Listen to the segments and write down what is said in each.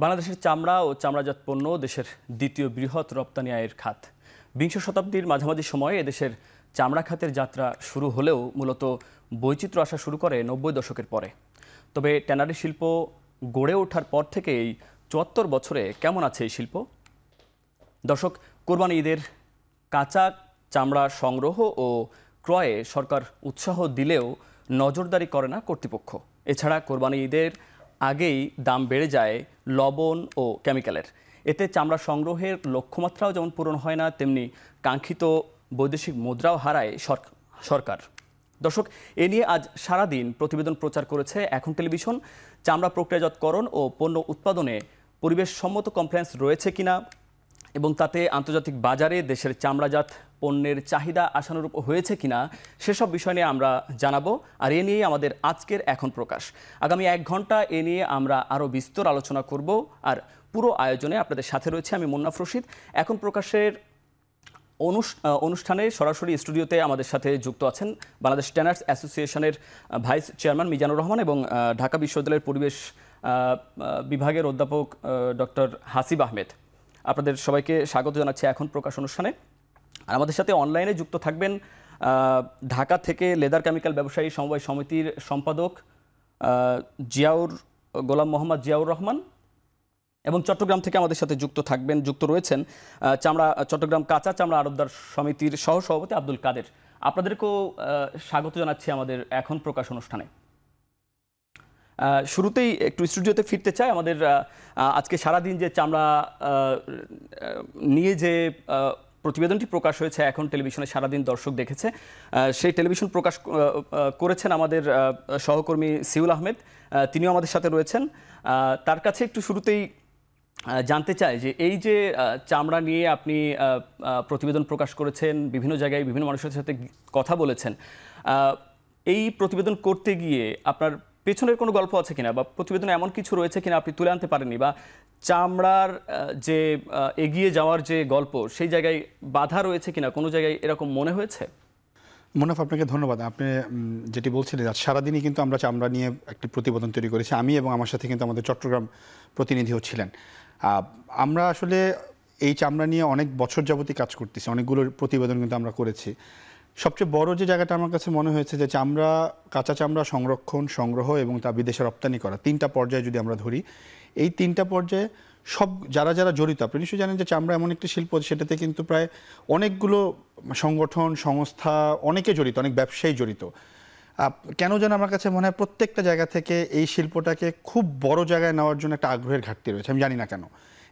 বাংলাদেশের চামড়া ও চামড়াজাত পণ্য দেশের দ্বিতীয় বৃহৎ রপ্তানি আয়ের খাত। বিংশ শতাব্দীর মাঝামাঝি সময়ে এদেশের চামড়া খাতের যাত্রা শুরু হলেও মূলত বৈচিত্র্য আসা শুরু করে ৯০ দশকের পরে। তবে ট্যানারি শিল্প গড়ে ওঠার পর থেকে এই ৭৪ বছরে কেমন আছে এই শিল্প? দর্শক, কোরবানি ঈদের কাঁচা চামড়া সংগ্রহ ও ক্রয়ে সরকার উৎসাহ দিলেও নজরদারি করে না কর্তৃপক্ষ। এছাড়া কোরবানি ঈদের আগেই দাম বেড়ে যায় লবণ ও কেমিক্যালের। এতে চামড়া সংগ্রহের লক্ষ্যমাত্রাও যেমন পূরণ হয় না, তেমনি কাঙ্ক্ষিত বৈদেশিক মুদ্রাও হারায় সরকার। দর্শক, এ নিয়ে আজ সারাদিন প্রতিবেদন প্রচার করেছে এখন টেলিভিশন। চামড়া প্রক্রিয়াজাতকরণ ও পণ্য উৎপাদনে পরিবেশসম্মত কমপ্লায়েন্স রয়েছে কিনা এবং তাতে আন্তর্জাতিক বাজারে দেশের চামড়াজাত পণ্যের চাহিদা আশানুরূপ হয়েছে কিনা সেসব বিষয় নিয়ে আমরা জানাবো। আর এ নিয়ে আমাদের আজকের এখন প্রকাশ। আগামী ১ ঘন্টা এ নিয়ে আমরা আরও বিস্তর আলোচনা করব। আর পুরো আয়োজনে আপনাদের সাথে রয়েছে আমি মুন্নাফ রশিদ। এখন প্রকাশের অনুষ্ঠানে সরাসরি স্টুডিওতে আমাদের সাথে যুক্ত আছেন বাংলাদেশ ট্যানার্স অ্যাসোসিয়েশনের ভাইস চেয়ারম্যান মিজানুর রহমান এবং ঢাকা বিশ্ববিদ্যালয়ের পরিবেশ বিভাগের অধ্যাপক ডক্টর হাসিব আহমেদ। আপনাদের সবাইকে স্বাগত জানাচ্ছি এখন প্রকাশ অনুষ্ঠানে। আর আমাদের সাথে অনলাইনে যুক্ত থাকবেন ঢাকা থেকে লেদার কেমিক্যাল ব্যবসায়ী সমবায় সমিতির সম্পাদক গোলাম মোহাম্মদ জিয়াউর রহমান এবং চট্টগ্রাম থেকে আমাদের সাথে যুক্ত রয়েছেন চট্টগ্রাম কাঁচা চামড়া আড়তদার সমিতির সহসভাপতি আব্দুল কাদের। আপনাদেরকেও স্বাগত জানাচ্ছি আমাদের এখন প্রকাশ অনুষ্ঠানে। শুরুতেই একটু স্টুডিওতে ফিরতে চাই। আমাদের আজকে সারাদিন যে চামড়া নিয়ে যে প্রতিবেদনটি প্রকাশ হয়েছে এখন টেলিভিশনে সারাদিন দর্শক দেখেছে, সেই টেলিভিশন প্রকাশ করেছেন আমাদের সহকর্মী সিউল আহমেদ, তিনিও আমাদের সাথে রয়েছেন। তার কাছে একটু শুরুতেই জানতে চাই যে এই যে চামড়া নিয়ে আপনি প্রতিবেদন প্রকাশ করেছেন, বিভিন্ন জায়গায় বিভিন্ন মানুষের সাথে কথা বলেছেন, এই প্রতিবেদন করতে গিয়ে আপনার পেছনের কোনো গল্প আছে কিনা বা প্রতিবেদনে এমন কিছু রয়েছে কিনা আপনি তুলে আনতে পারেননি, বা চামড়ার যে এগিয়ে যাওয়ার যে গল্প সেই জায়গায় বাধা রয়েছে কিনা, কোনো জায়গায় এরকম মনে হয়েছে? মুনাফ, আপনাকে ধন্যবাদ। আপনি যেটি বলছিলেন আজ সারাদিনই কিন্তু আমরা চামড়া নিয়ে একটি প্রতিবেদন তৈরি করেছি, আমি এবং আমার সাথে কিন্তু আমাদের চট্টগ্রাম প্রতিনিধিও ছিলেন। আমরা আসলে এই চামড়া নিয়ে অনেক বছর যাবতই কাজ করতেছি, অনেকগুলো প্রতিবেদন কিন্তু আমরা করেছি। সবচেয়ে বড় যে জায়গাটা আমার কাছে মনে হয়েছে যে কাঁচা চামড়া সংরক্ষণ, সংগ্রহ এবং তা বিদেশে রপ্তানি করা, 3টা পর্যায়ে যদি আমরা ধরি, এই 3টা পর্যায়ে সব যারা জড়িত, আপনি নিশ্চয়ই জানেন যে চামড়া এমন একটি শিল্প, সেটাতে কিন্তু প্রায় অনেকগুলো সংগঠন, সংস্থা, অনেকে জড়িত, অনেক ব্যবসায়ী জড়িত। কেন যেন আমার কাছে মনে হয় প্রত্যেকটা জায়গা থেকে এই শিল্পটাকে খুব বড় জায়গায় নেওয়ার জন্য একটা আগ্রহের ঘাটতি রয়েছে। আমি জানি না কেন,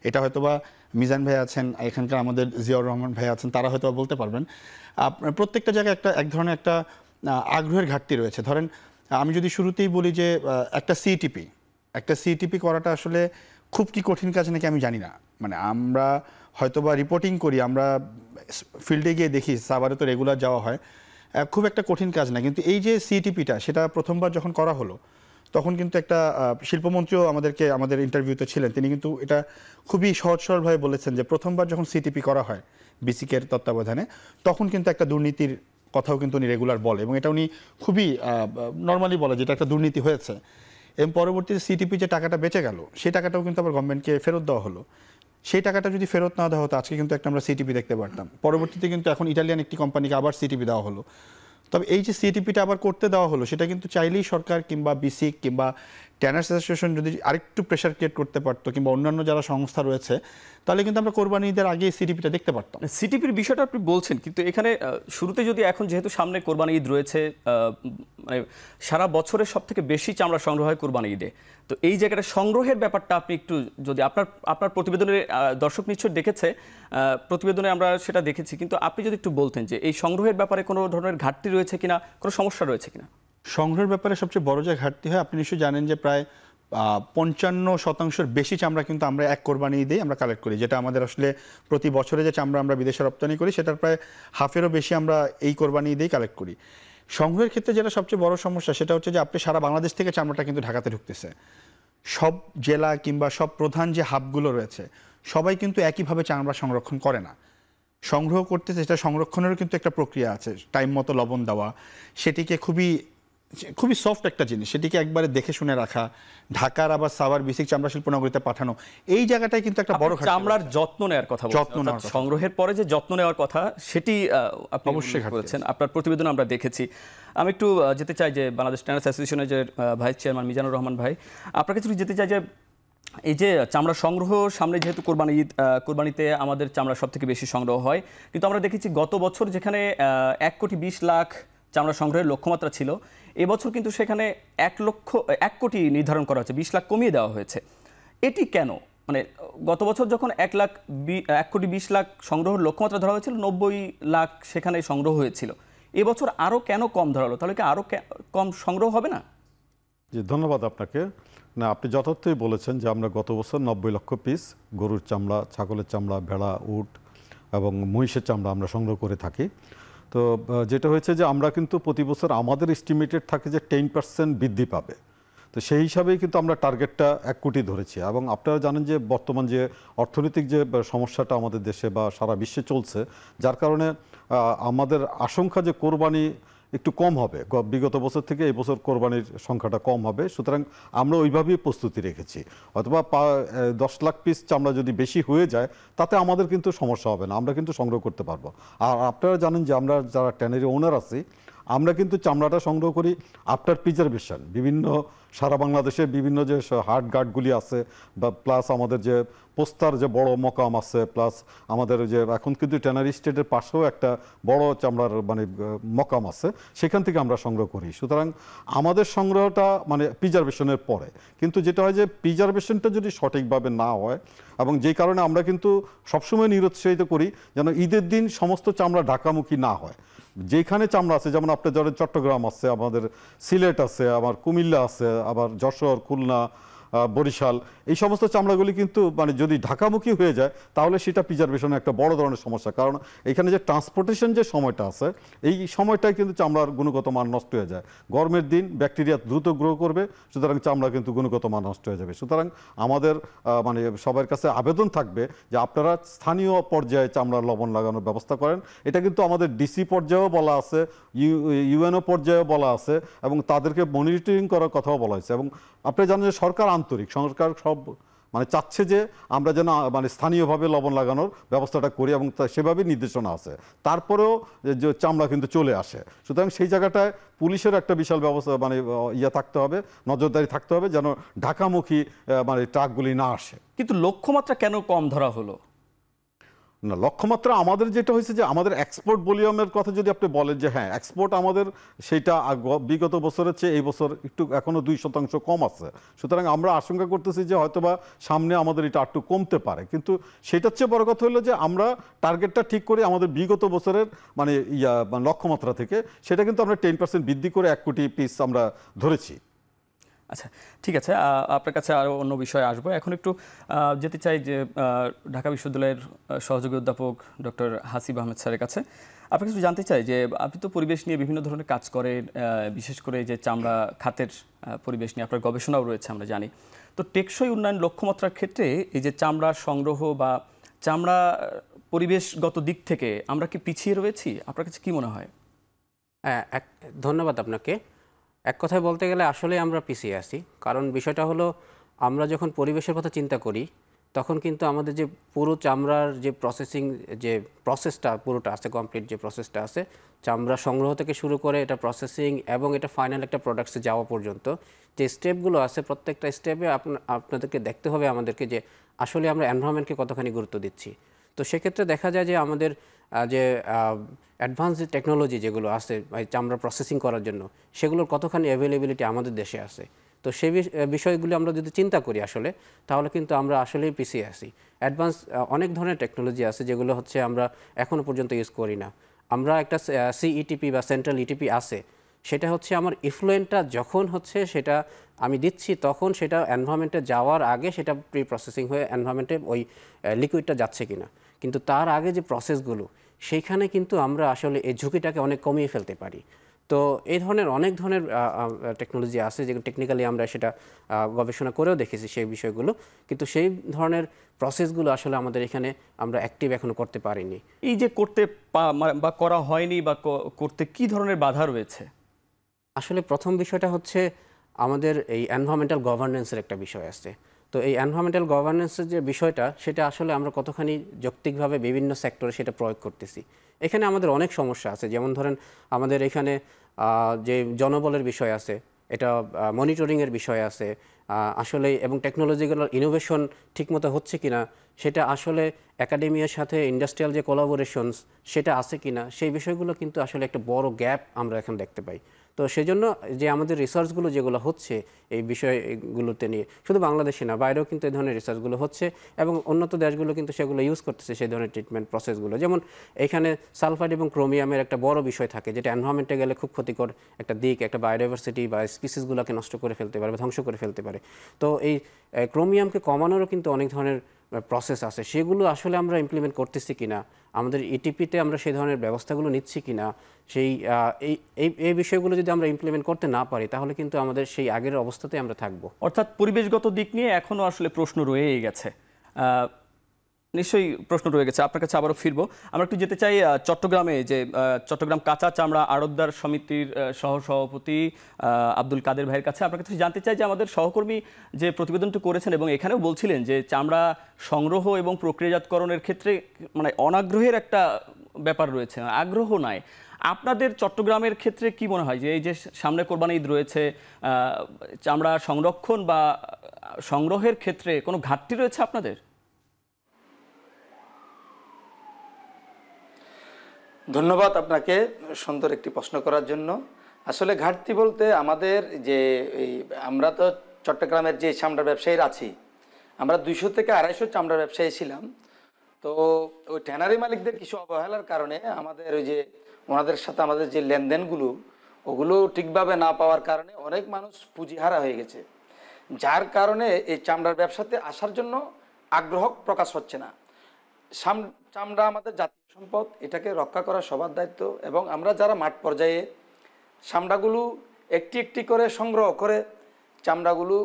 এটা হয়তোবা মিজান ভাই আছেন, এখানকার আমাদের জিয়াউর রহমান ভাই আছেন, তারা হয়তো বলতে পারবেন। প্রত্যেকটা জায়গায় এক ধরনের একটা আগ্রহের ঘাটতি রয়েছে। ধরেন, আমি যদি শুরুতেই বলি যে একটা সিটিপি করাটা আসলে খুব কি কঠিন কাজ নাকি আমি জানি না। মানে আমরা হয়তোবা রিপোর্টিং করি, আমরা ফিল্ডে গিয়ে দেখি, সাভারে তো রেগুলার যাওয়া হয়, খুব একটা কঠিন কাজ না। কিন্তু এই যে সিটিপিটা, সেটা প্রথমবার যখন করা হলো তখন কিন্তু একটা শিল্পমন্ত্রীও আমাদের ইন্টারভিউতে ছিলেন, তিনি কিন্তু এটা খুবই সহজ সরলভাবে বলেছেন যে প্রথমবার যখন সিটিপি করা হয় বিসিকের তত্ত্বাবধানে, তখন কিন্তু একটা দুর্নীতির কথাও কিন্তু উনি রেগুলার বলে, এবং এটা উনি খুবই নর্মালি বলে যেটা একটা দুর্নীতি হয়েছে। এবং পরবর্তীতে সিটিপি যে টাকাটা বেঁচে গেল, সেই টাকাটাও কিন্তু আবার গভর্নমেন্টকে ফেরত দেওয়া হলো। সেই টাকাটা যদি ফেরত না দেওয়া হতো, আজকে কিন্তু একটা আমরা সিটিপি দেখতে পারতাম। পরবর্তীতে কিন্তু এখন ইটালিয়ান একটি কোম্পানিকে আবার সিটিপি দেওয়া হলো। তবে এই যে সিটিপিটা আবার করতে দেওয়া হলো, সেটা কিন্তু চাইলেই সরকার কিংবা বিসিক কিংবা ট্যানার্স অ্যাসোসিয়েশন যদি আরেকটু প্রেশার ক্রিয়েট করতে পারতো, কিংবা অন্যান্য যারা সংস্থা রয়েছে, তাহলে কিন্তু আমরা কোরবানি ঈদের আগে সিটিপিটা দেখতে পারতাম। সিটিপির বিষয়টা আপনি বলছেন, কিন্তু এখানে শুরুতে যদি এখন যেহেতু সামনে কোরবানি ঈদ রয়েছে, মানে সারা বছরের সব থেকে বেশি চামড়া সংগ্রহ হয় কোরবানি ঈদে, তো এই জায়গাটা সংগ্রহের ব্যাপারটা আপনি একটু যদি আপনার প্রতিবেদনে, দর্শক নিশ্চয় দেখেছে, প্রতিবেদনে আমরা সেটা দেখেছি, কিন্তু আপনি যদি একটু বলতেন যে এই সংগ্রহের ব্যাপারে কোনো ধরনের ঘাটতি রয়েছে কিনা, কোনো সমস্যা রয়েছে কিনা? সংগ্রহের ব্যাপারে সবচেয়ে বড় যে ঘাটতি হয়, আপনি নিশ্চয়ই জানেন যে প্রায় 55% বেশি চামড়া কিন্তু আমরা এক কোরবানি ঈদেই আমরা কালেক্ট করি, যেটা আমাদের আসলে প্রতি বছরে যে চামড়া আমরা বিদেশে রপ্তানি করি, সেটার প্রায় হাফেরও বেশি আমরা এই কোরবানি ঈদেই কালেক্ট করি। সংগ্রহের ক্ষেত্রে যেটা সবচেয়ে বড় সমস্যা, সেটা হচ্ছে যে আপনি সারা বাংলাদেশ থেকে চামড়াটা কিন্তু ঢাকাতে ঢুকতেছে। সব জেলা কিংবা সব প্রধান যে হাবগুলো রয়েছে, সবাই কিন্তু একইভাবে চামড়া সংরক্ষণ করে না। সংগ্রহ করতেছে, সেটা সংরক্ষণেরও কিন্তু একটা প্রক্রিয়া আছে, টাইম মতো লবণ দেওয়া, সেটিকে খুবই খুবই সফট একটা জিনিস, সেটিকে একবারে দেখে শুনে রাখা, ঢাকার আবার সাভার বেসিক চামড়া শিল্প নগরীতে পাঠানো, এই জায়গাটায় কিন্তু একটা বড় চামড়ার যত্ন নেওয়ার কথা বলছেন, যত্ন নেওয়ার অর্থাৎ কথা। সংগ্রহের পরে যে যত্ন নেওয়ার কথা সেটি আপনি অবশ্যই উল্লেখ করেছেন, আপনার প্রতিবেদন আমরা দেখেছি। আমি একটু যেতে চাই যে বাংলাদেশ ট্যানার্স অ্যাসোসিয়েশনের যে ভাইস চেয়ারম্যান মিজানুর রহমান ভাই, আপনার কাছে যেতে চাই যে এই যে চামড়া সংগ্রহ সামনে, যেহেতু কোরবানি ঈদ, কোরবানিতে আমাদের চামড়া সব থেকে বেশি সংগ্রহ হয়, কিন্তু আমরা দেখেছি গত বছর যেখানে 1,20,00,000 চামড়া সংগ্রহের লক্ষ্যমাত্রা ছিল, এবছর কিন্তু সেখানে 1 কোটি নির্ধারণ করা হয়েছে, 20 লাখ কমিয়ে দেওয়া হয়েছে। এটি কেন? মানে গত বছর যখন 1,20,00,000 সংগ্রহের লক্ষ্যমাত্রা ধরা হয়েছিল, 90 লাখ সেখানে সংগ্রহ হয়েছিল, এবছর আরও কেন কম ধরা হলো? তাহলে কি আরও কম সংগ্রহ হবে না? জি, ধন্যবাদ আপনাকে। না, আপনি যথার্থই বলেছেন যে আমরা গত বছর 90 লক্ষ পিস গরুর চামড়া, ছাগলের চামড়া, ভেড়া, উট এবং মহিষের চামড়া আমরা সংগ্রহ করে থাকি। তো যেটা হয়েছে যে আমরা কিন্তু প্রতি বছর আমাদের এস্টিমেটেড থাকে যে 10% বৃদ্ধি পাবে। তো সেই হিসাবেই কিন্তু আমরা টার্গেটটা 1 কোটি ধরেছি। এবং আপনারা জানেন যে বর্তমান যে অর্থনৈতিক যে সমস্যাটা আমাদের দেশে বা সারা বিশ্বে চলছে, যার কারণে আমাদের আশঙ্কা যে কোরবানি একটু কম হবে, বিগত বছর থেকে এই বছর কোরবানির সংখ্যাটা কম হবে। সুতরাং আমরা ওইভাবেই প্রস্তুতি রেখেছি। অথবা 10 লাখ পিস চামড়া যদি বেশি হয়ে যায়, তাতে আমাদের কিন্তু সমস্যা হবে না, আমরা কিন্তু সংগ্রহ করতে পারবো। আর আপনারা জানেন যে আমরা যারা ট্যানারি ওনার আছি, আমরা কিন্তু চামড়াটা সংগ্রহ করি আফটার প্রিজারভেশন। বিভিন্ন সারা বাংলাদেশের বিভিন্ন যে হার্ড গার্ডগুলি আছে, বা প্লাস আমাদের যে পোস্তার যে বড় মকাম আছে, প্লাস আমাদের যে এখন কিন্তু ট্যানারি স্টেটের পাশেও একটা বড় চামড়ার মানে মকাম আছে, সেখান থেকে আমরা সংগ্রহ করি। সুতরাং আমাদের সংগ্রহটা মানে প্রিজারভেশনের পরে, কিন্তু যেটা হয় যে প্রিজারভেশনটা যদি সঠিকভাবে না হয়, এবং যেই কারণে আমরা কিন্তু সবসময় নিরুৎসাহিত করি যেন ঈদের দিন সমস্ত চামড়া ঢাকামুখী না হয়। যেখানে চামড়া আছে, যেমন আপনার ধরেন চট্টগ্রাম আছে, আমাদের সিলেট আছে, আমার কুমিল্লা আছে, আবার যশোর, খুলনা, বরিশাল, এই সমস্ত চামড়াগুলি কিন্তু মানে যদি ঢাকামুখী হয়ে যায়, তাহলে সেটা প্রিজারভেশনের একটা বড় ধরনের সমস্যা। কারণ এখানে যে ট্রান্সপোর্টেশন যে সময়টা আছে, এই সময়টায় কিন্তু চামড়ার গুণগত মান নষ্ট হয়ে যায়। গরমের দিন ব্যাকটেরিয়া দ্রুত গ্রো করবে, সুতরাং চামড়া কিন্তু গুণগত মান নষ্ট হয়ে যাবে। সুতরাং আমাদের মানে সবার কাছে আবেদন থাকবে যে আপনারা স্থানীয় পর্যায়ে চামড়ার লবণ লাগানোর ব্যবস্থা করেন। এটা কিন্তু আমাদের ডিসি পর্যায়েও বলা আছে, ইউএনও পর্যায়েও বলা আছে, এবং তাদেরকে মনিটরিং করার কথাও বলা হয়েছে। এবং আপনি জানেন যে সরকার আন্তরিক, সরকার সব মানে চাচ্ছে যে আমরা যেন মানে স্থানীয়ভাবে লবণ লাগানোর ব্যবস্থাটা করি, এবং সেভাবে নির্দেশনা আছে। তারপরেও যে চামড়া কিন্তু চলে আসে। সুতরাং সেই জায়গাটায় পুলিশের একটা বিশাল ব্যবস্থা মানে থাকতে হবে, নজরদারি থাকতে হবে, যেন ঢাকামুখী মানে ট্রাকগুলি না আসে। কিন্তু লক্ষ্যমাত্রা কেন কম ধরা হলো? না, লক্ষ্যমাত্রা আমাদের যেটা হয়েছে যে আমাদের এক্সপোর্ট ভলিউমের কথা যদি আপনি বলেন যে হ্যাঁ, এক্সপোর্ট আমাদের সেইটা বিগত বছরের চেয়ে এই বছর একটু এখনো 2% কম আছে। সুতরাং আমরা আশঙ্কা করতেছি যে হয়তোবা সামনে আমাদের এটা একটু কমতে পারে। কিন্তু সেটার চেয়ে বড় কথা হলো যে আমরা টার্গেটটা ঠিক করে আমাদের বিগত বছরের মানে লক্ষ্যমাত্রা থেকে সেটা কিন্তু আমরা 10% বৃদ্ধি করে 1 কোটি পিস আমরা ধরেছি। আচ্ছা, ঠিক আছে, আপনার কাছে আরও অন্য বিষয়ে আসবো। এখন একটু যেতে চাই যে ঢাকা বিশ্ববিদ্যালয়ের সহযোগী অধ্যাপক ডক্টর হাসিব আহমেদ স্যারের কাছে। আপনার কাছে জানতে চাই যে আপনি তো পরিবেশ নিয়ে বিভিন্ন ধরনের কাজ করেন, বিশেষ করে যে চামড়া খাতের পরিবেশ নিয়ে আপনার গবেষণাও রয়েছে আমরা জানি। তো টেকসই উন্নয়ন লক্ষ্যমাত্রার ক্ষেত্রে এই যে চামড়া সংগ্রহ বা চামড়া পরিবেশগত দিক থেকে আমরা কি পিছিয়ে রয়েছি? আপনার কাছে কি মনে হয়? ধন্যবাদ আপনাকে। এক কথায় বলতে গেলে আসলে আমরা পিছিয়ে আছি। কারণ বিষয়টা হলো, আমরা যখন পরিবেশের কথা চিন্তা করি, তখন কিন্তু আমাদের যে পুরো চামড়ার যে প্রসেসিং যে প্রসেসটা পুরোটা আছে, কমপ্লিট যে প্রসেসটা আছে, চামড়া সংগ্রহ থেকে শুরু করে এটা প্রসেসিং এবং এটা ফাইনাল একটা প্রোডাক্টসে যাওয়া পর্যন্ত যে স্টেপগুলো আছে, প্রত্যেকটা স্টেপে আপনাদেরকে দেখতে হবে আমাদেরকে যে আসলে আমরা এনভায়রনমেন্টকে কতখানি গুরুত্ব দিচ্ছি। তো সেক্ষেত্রে দেখা যায় যে আমাদের যে অ্যাডভান্স যে টেকনোলজি যেগুলো আছে চামড়া প্রসেসিং করার জন্য, সেগুলোর কতখানি অ্যাভেলেবিলিটি আমাদের দেশে আছে। তো সেই বিষয়গুলি আমরা যদি চিন্তা করি আসলে, তাহলে কিন্তু আমরা আসলেই পিছিয়ে আছি। অ্যাডভান্স অনেক ধরনের টেকনোলজি আছে যেগুলো হচ্ছে আমরা এখনও পর্যন্ত ইউজ করি না। আমরা একটা সিইটিপি বা সেন্ট্রাল ইটিপি আছে, সেটা হচ্ছে আমার ইফ্লুয়েন্টটা যখন হচ্ছে সেটা আমি দিচ্ছি, তখন সেটা এনভায়রনমেন্টে যাওয়ার আগে সেটা প্রি প্রসেসিং হয়ে এনভায়রনমেন্টে ওই লিকুইডটা যাচ্ছে কিনা। কিন্তু তার আগে যে প্রসেসগুলো, সেইখানে কিন্তু আমরা আসলে এই ঝুঁকিটাকে অনেক কমিয়ে ফেলতে পারি। তো এই ধরনের অনেক ধরনের টেকনোলজি আছে যেগুলো টেকনিক্যালি আমরা সেটা গবেষণা করেও দেখেছি সেই বিষয়গুলো, কিন্তু সেই ধরনের প্রসেসগুলো আসলে আমাদের এখানে আমরা অ্যাক্টিভ এখনো করতে পারিনি। এই যে করতে বা করা হয়নি বা করতে কি ধরনের বাধা রয়েছে? আসলে প্রথম বিষয়টা হচ্ছে আমাদের এই এনভায়রনমেন্টাল গভর্নেন্সের একটা বিষয় আছে। তো এই এনভায়রনমেন্টাল গভর্নেন্সের যে বিষয়টা, সেটা আসলে আমরা কতখানি যৌক্তিকভাবে বিভিন্ন সেক্টরে সেটা প্রয়োগ করতেছি। এখানে আমাদের অনেক সমস্যা আছে। যেমন ধরেন, আমাদের এখানে যে জনবলের বিষয় আছে, এটা মনিটরিংয়ের বিষয় আছে আসলে, এবং টেকনোলজিক্যাল ইনোভেশন ঠিকমতো হচ্ছে কিনা সেটা আসলে একাডেমিয়ার সাথে ইন্ডাস্ট্রিয়াল যে কোলাবোরেশনস সেটা আছে কিনা, সেই বিষয়গুলো কিন্তু আসলে একটা বড় গ্যাপ আমরা এখন দেখতে পাই। তো সেজন্য যে আমাদের রিসার্চগুলো যেগুলো হচ্ছে এই বিষয়গুলোতে নিয়ে, শুধু বাংলাদেশে না, বাইরেও কিন্তু এই ধরনের রিসার্চগুলো হচ্ছে, এবং উন্নত দেশগুলো কিন্তু সেগুলো ইউজ করতেছে সেই ধরনের ট্রিটমেন্ট প্রসেসগুলো। যেমন এখানে সালফাইড এবং ক্রোমিয়ামের একটা বড় বিষয় থাকে, যেটা এনভায়রনমেন্টে গেলে খুব ক্ষতিকর একটা দিক, একটা বায়োডাইভার্সিটি বা স্পিসিসগুলোকে নষ্ট করে ফেলতে পারে বা ধ্বংস করে ফেলতে পারে। তো এই ক্রোমিয়ামকে কমানোরও কিন্তু অনেক ধরনের প্রসেস আছে, সেগুলো আসলে আমরা ইমপ্লিমেন্ট করতেছি কিনা, আমাদের ইটিপিতে আমরা সেই ধরনের ব্যবস্থাগুলো নিচ্ছি কিনা, সেই এই বিষয়গুলো যদি আমরা ইমপ্লিমেন্ট করতে না পারি, তাহলে কিন্তু আমাদের সেই আগের অবস্থাতে আমরা থাকবো। অর্থাৎ পরিবেশগত দিক নিয়ে এখনো আসলে প্রশ্ন রয়েই গেছে। নিশ্চয়ই প্রশ্ন রয়ে গেছে, আপনার কাছে আবারও ফিরবো। আমরা একটু যেতে চাই চট্টগ্রামে, যে চট্টগ্রাম কাঁচা চামড়া আড়তদার সমিতির সহসভাপতি আব্দুল কাদের ভাইয়ের কাছে। আপনার কাছে জানতে চাই যে আমাদের সহকর্মী যে প্রতিবেদনটি করেছেন এবং এখানেও বলছিলেন যে চামড়া সংগ্রহ এবং প্রক্রিয়াজাতকরণের ক্ষেত্রে মানে অনাগ্রহের একটা ব্যাপার রয়েছে, আগ্রহ নাই। আপনাদের চট্টগ্রামের ক্ষেত্রে কি মনে হয় যে এই যে সামনে কোরবানি ঈদ রয়েছে, চামড়া সংরক্ষণ বা সংগ্রহের ক্ষেত্রে কোনো ঘাটতি রয়েছে আপনাদের? ধন্যবাদ আপনাকে সুন্দর একটি প্রশ্ন করার জন্য। আসলে ঘাটতি বলতে আমাদের যে আমরা তো চট্টগ্রামের যে চামড়া ব্যবসায়ীরা আছি, আমরা 200 থেকে 250 চামড়া ব্যবসায়ী ছিলাম। তো ওই ট্যানারি মালিকদের কিছু অবহেলার কারণে আমাদের ওই যে ওনাদের সাথে আমাদের যে লেনদেনগুলো ওগুলো ঠিকভাবে না পাওয়ার কারণে অনেক মানুষ পুঁজিহারা হয়ে গেছে, যার কারণে এই চামড়ার ব্যবসাতে আসার জন্য আগ্রহ প্রকাশ হচ্ছে না। চামড়া আমাদের জাতীয় সম্পদ, এটাকে রক্ষা করা সবার দায়িত্ব, এবং আমরা যারা মাঠ পর্যায়ে চামড়াগুলো একটি একটি করে সংগ্রহ করে চামড়াগুলো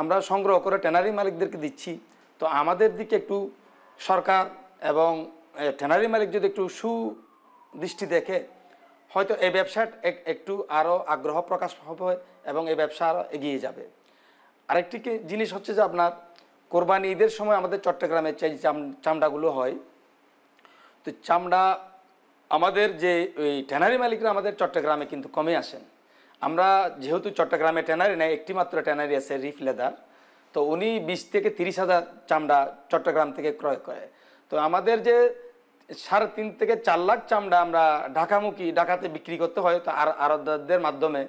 আমরা সংগ্রহ করে ট্যানারি মালিকদেরকে দিচ্ছি। তো আমাদের দিকে একটু সরকার এবং ট্যানারি মালিক যদি একটু সুদৃষ্টি দেখে, হয়তো এই ব্যবসাটা একটু আরও আগ্রহ প্রকাশ হবে এবং এই ব্যবসা আরও এগিয়ে যাবে। আরেকটি জিনিস হচ্ছে যে আপনার কোরবানি ঈদের সময় আমাদের চট্টগ্রামের যে চামড়াগুলো হয়, তো চামড়া আমাদের যে ওই ট্যানারি মালিকরা আমাদের চট্টগ্রামে কিন্তু কমে আসেন। আমরা যেহেতু চট্টগ্রামে ট্যানারি নেই, একটি মাত্র ট্যানারি আছে রিফ লেদার, তো উনি 20 থেকে 30 হাজার চামড়া চট্টগ্রাম থেকে ক্রয় করে। তো আমাদের যে 3.5 থেকে 4 লাখ চামড়া আমরা ঢাকাতে বিক্রি করতে হয়, তো আড়তদারদের মাধ্যমে।